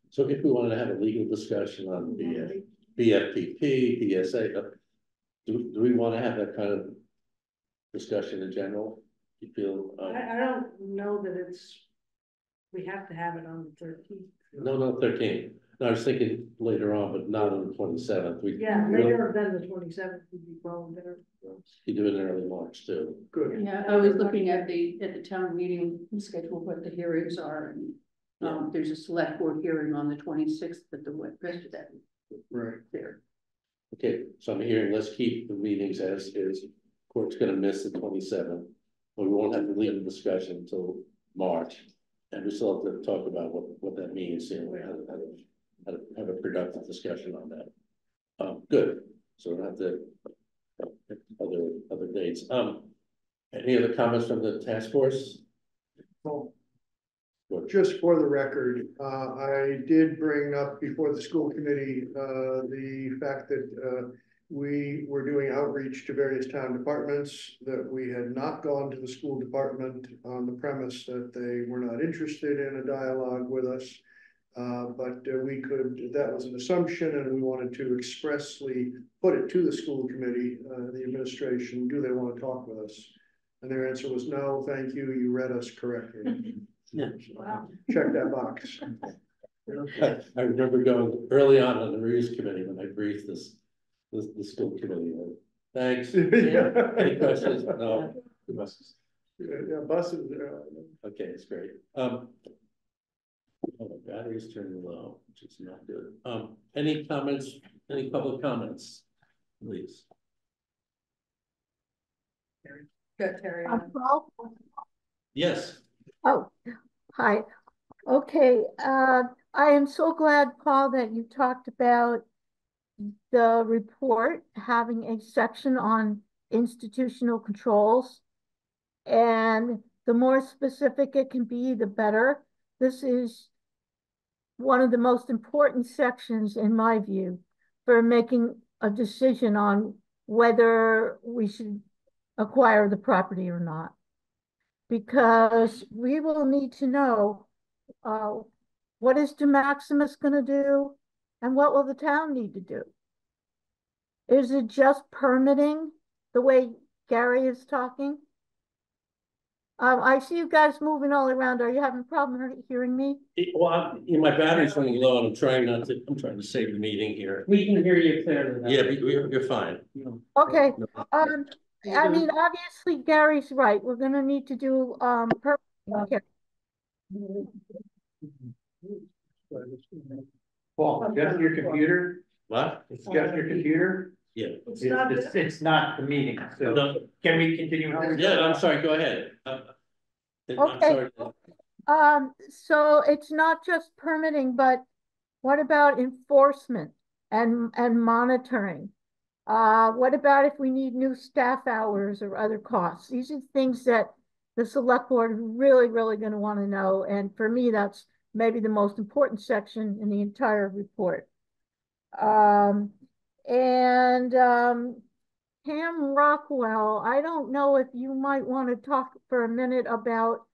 So if we wanted to have a legal discussion on BFPP, PSA, do we want to have that kind of discussion in general? You feel? I don't know that we have to have it on the 13th. No, 13th. No, I was thinking later on, but not on the 27th. Later than the 27th would be probably better. You do it in early March too. Good. Yeah, I was looking at the town meeting schedule, what the hearings are, and there's a select board hearing on the 26th, but the rest of that. Right. There. Okay, so I'm hearing, let's keep the meetings as is. Court's gonna miss the 27th, but we won't have the legal discussion until March. And we still have to talk about what that means, how to have a productive discussion on that. Good. So we'll have to other dates. Any other comments from the task force? Well, just for the record, I did bring up before the school committee the fact that we were doing outreach to various town departments, that we had not gone to the school department on the premise that they were not interested in a dialogue with us. But that was an assumption, and we wanted to expressly put it to the school committee, the administration, do they want to talk with us? And their answer was no, thank you, you read us correctly. Yeah. Wow. Check that box. I remember going early on the reviews committee when I briefed the school committee. Thanks. Any questions? No. Buses. Yeah, buses. Okay, it's great. Oh, the battery's turning low, which is not good. Any comments? Any public comments, please? Got Terry. Paul? Yes. Oh, hi. Okay, I am so glad, Paul, that you talked about the report having a section on institutional controls. And the more specific it can be, the better. This is one of the most important sections, in my view, for making a decision on whether we should acquire the property or not. Because we will need to know what is DeMaximus going to do and what will the town need to do. Is it just permitting the way Gary is talking? I see you guys moving all around. Are you having a problem hearing me? Well, my battery's running low, and I'm trying to save the meeting here. We can hear you clearly. Yeah, you're fine. Okay. I mean, obviously Gary's right. We're gonna need to do okay. Paul, just your computer? What? It's just your computer? Yeah. It's not the meeting, so No. can we continue? Yeah, I'm sorry, go ahead. I'm Okay. sorry. So it's not just permitting, but what about enforcement and monitoring? What about if we need new staff hours or other costs? These are things that the select board is really going to want to know. And for me, that's maybe the most important section in the entire report. Pam Rockwell, I don't know if you might want to talk for a minute about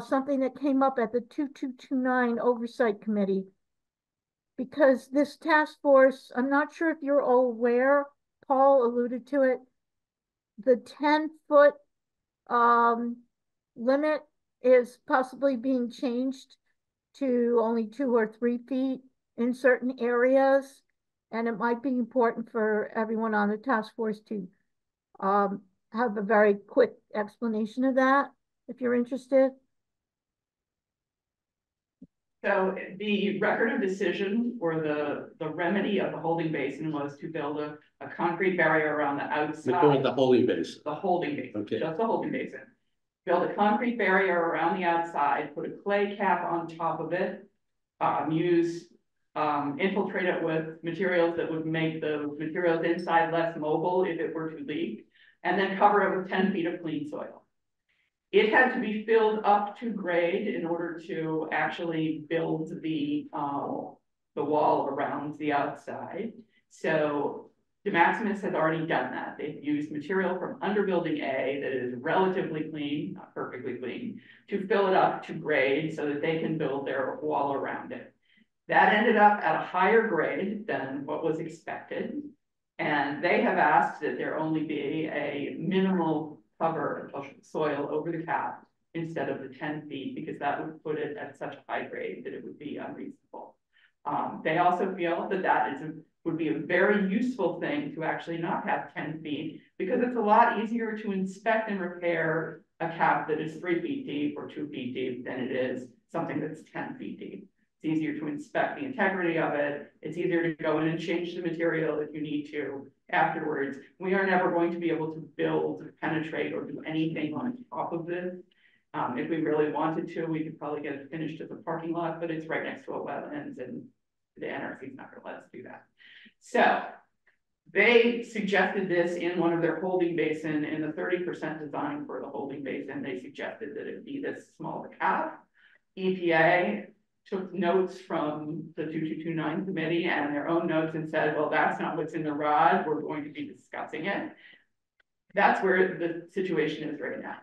something that came up at the 2229 Oversight Committee. Because this task force, I'm not sure if you're all aware, Paul alluded to it, the 10-foot limit is possibly being changed to only 2 or 3 feet in certain areas. And it might be important for everyone on the task force to have a very quick explanation of that, if you're interested. So the record of decision for the remedy of the holding basin was to build a concrete barrier around the outside. The holding basin. The holding basin, Okay. just the holding basin. Build a concrete barrier around the outside, put a clay cap on top of it, infiltrate it with materials that would make the materials inside less mobile if it were to leak, and then cover it with 10 feet of clean soil. It had to be filled up to grade in order to actually build the wall around the outside. So DeMaximus has already done that. They've used material from under building A that is relatively clean, not perfectly clean, to fill it up to grade so that they can build their wall around it. That ended up at a higher grade than what was expected. And they have asked that there only be a minimal cover of soil over the cap instead of the 10 feet, because that would put it at such a high grade that it would be unreasonable. They also feel that would be a very useful thing to actually not have 10 feet, because it's a lot easier to inspect and repair a cap that is 3 feet deep or 2 feet deep than it is something that's 10 feet deep. It's easier to inspect the integrity of it. It's easier to go in and change the material if you need to afterwards. We are never going to be able to build, penetrate, or do anything on top of this. If we really wanted to, we could probably get it finished as a parking lot, but it's right next to a wetlands and the NRC is not going to let us do that. So they suggested this in one of their holding basin. In the 30% design for the holding basin, they suggested that it be this small a cap. EPA took notes from the 2229 committee and their own notes and said, well, that's not what's in the ROD. We're going to be discussing it. That's where the situation is right now.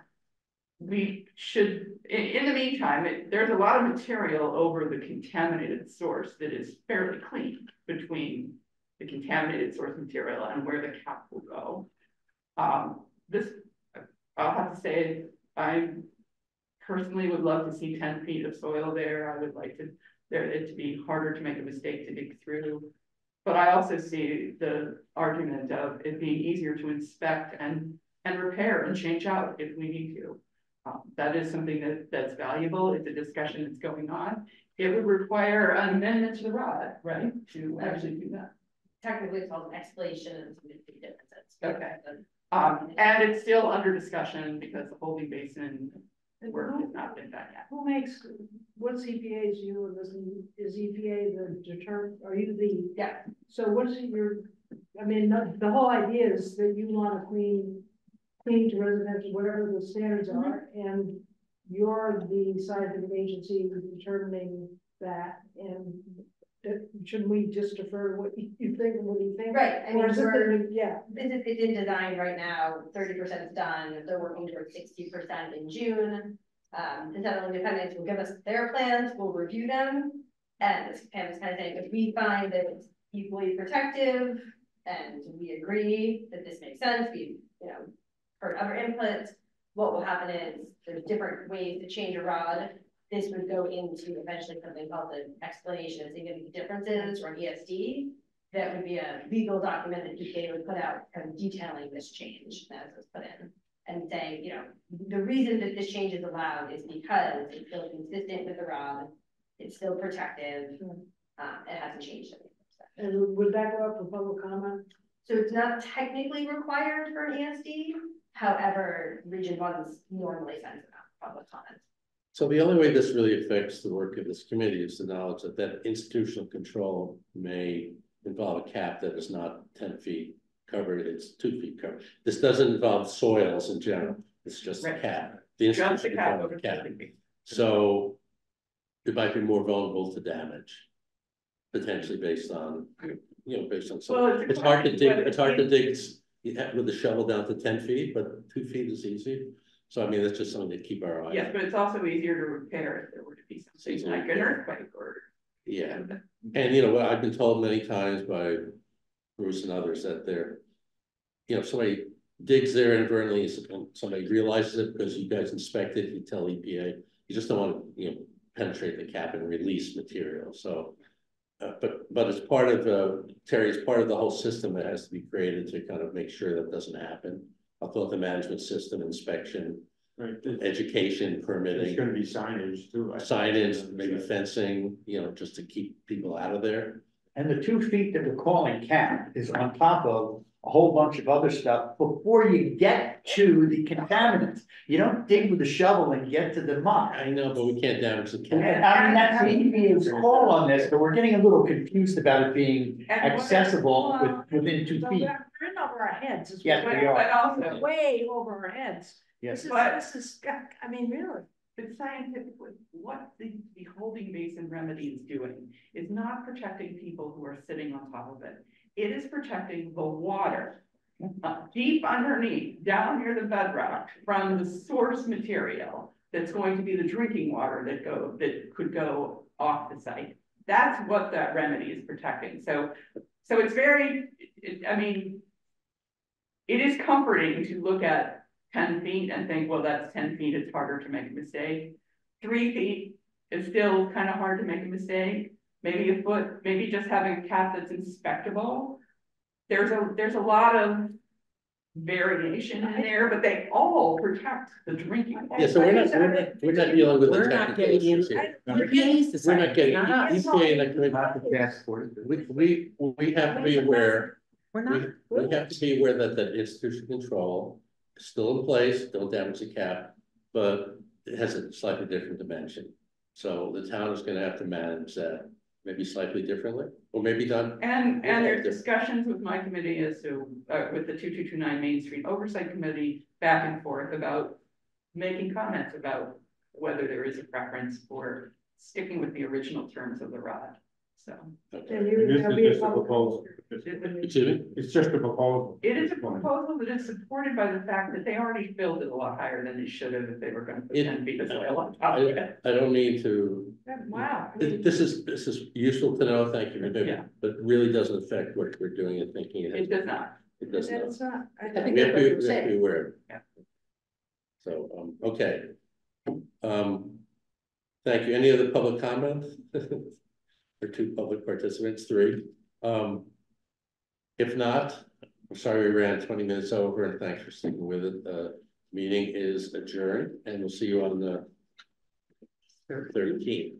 We should, in the meantime, there's a lot of material over the contaminated source that is fairly clean between the contaminated source material and where the cap will go. I'll have to say, I personally would love to see 10 feet of soil there. I would like it to be harder to make a mistake to dig through. But I also see the argument of it being easier to inspect and repair and change out if we need to. That is something that's valuable. It's a discussion that's going on. It would require an amendment to the ROD, right, to actually do that. Technically, it's called an explanation and some big differences. Okay. And it's still under discussion because the holding basin work has not been done yet. Who makes, what's EPA's view of this? Is EPA the determined, are you the? Yeah. So what's your, I mean, the whole idea is that you want to clean to residential, whatever the standards are, and you're the scientific agency determining that, and shouldn't we just defer to what you think and what you think? Right, I mean, yeah. It's in design right now, 30% is done, they're working towards 60% in June. The Federal Independents will give us their plans, we'll review them, and Pam is kind of saying, if we find that it's equally protective, and we agree that this makes sense, we, heard other inputs, what will happen is there's different ways to change a ROD. This would go into eventually something called the explanation of significant differences, or ESD. That would be a legal document that EPA would put out kind of detailing this change as it's put in and saying, the reason that this change is allowed is because it's still consistent with the ROD, it's still protective, it hasn't changed anything. And would that go up for public comment? So it's not technically required for an ESD. However, Region 1's normally sends it out public comment. So the only way this really affects the work of this committee is the knowledge that institutional control may involve a cap that is not 10 feet covered, it's 2 feet covered. This doesn't involve soils in general, it's just a cap. The institutional control cap. So it might be more vulnerable to damage, potentially based on, based on something. Well, it's hard to dig, with a shovel down to 10 feet, but 2 feet is easy. So I mean, that's just something to keep our eye on. Yes, but it's also easier to repair if there were to be something like an earthquake or. Yeah, and I've been told many times by Bruce and others that you know, somebody digs there inadvertently, and somebody realizes it because you guys inspected, you tell EPA, you just don't want to, you know, penetrate the cap and release material, so. But it's part of, Terry, it's part of the whole system that has to be created to kind of make sure that doesn't happen. I'll call it the management system, inspection, Right. education, permitting. There's gonna be signage too. Signage, maybe fencing, you know, just to keep people out of there. And the 2 feet that we're calling cap is on top of a whole bunch of other stuff before you get to the contaminants. You don't dig with a shovel and get to the muck. I know, but we can't damage the And cap. I mean, that's the EPA's call on this, but we're getting a little confused about it being accessible within 2 But feet. we're in over our heads. is Yes, what- we are. But also, Way over our heads. Yes. This is, I mean, really. but scientifically, what the holding basin remedy is doing is not protecting people who are sitting on top of it. It is protecting the water deep underneath, down near the bedrock, from the source material that's going to be the drinking water that could go off the site. That's what that remedy is protecting. So it's very, I mean, it is comforting to look at 10 feet and think, well, that's 10 feet, it's harder to make a mistake. 3 feet is still kind of hard to make a mistake. Maybe a foot, maybe just having a cap that's inspectable. There's a lot of variation in there, but they all protect the drinking water. Yeah, so we're not dealing with the technical getting issues in- here. EPA's We're not getting, not us. EPA and the committee, Not the task force. we have to be aware, We're we, not. we have to be aware that institutional control is still in place, don't damage the cap, but it has a slightly different dimension. So the town is gonna have to manage that maybe slightly differently, or maybe done. And there's discussions with my committee as to, with the 2229 Main Street Oversight Committee, back and forth about making comments about whether there is a preference for sticking with the original terms of the ROD, so. Okay. And And this there'll is be a just a public- proposal. Excuse me? It's just a proposal. It is a proposal that is supported by the fact that they already built it a lot higher than they should have if they were gonna put 10 feet of soil on top of it. I don't mean to, Wow. I mean, this is useful to know, thank you for doing Yeah. it, but really doesn't affect what we're doing and thinking. It does not. It does not. It's not. I We think have that's what to you're we have to be saying. aware. Yeah. So, okay. Thank you. Any other public comments? For 2 public participants, 3. If not, I'm sorry we ran 20 minutes over, and thanks for sticking with it. Meeting is adjourned, and we'll see you on the 13th.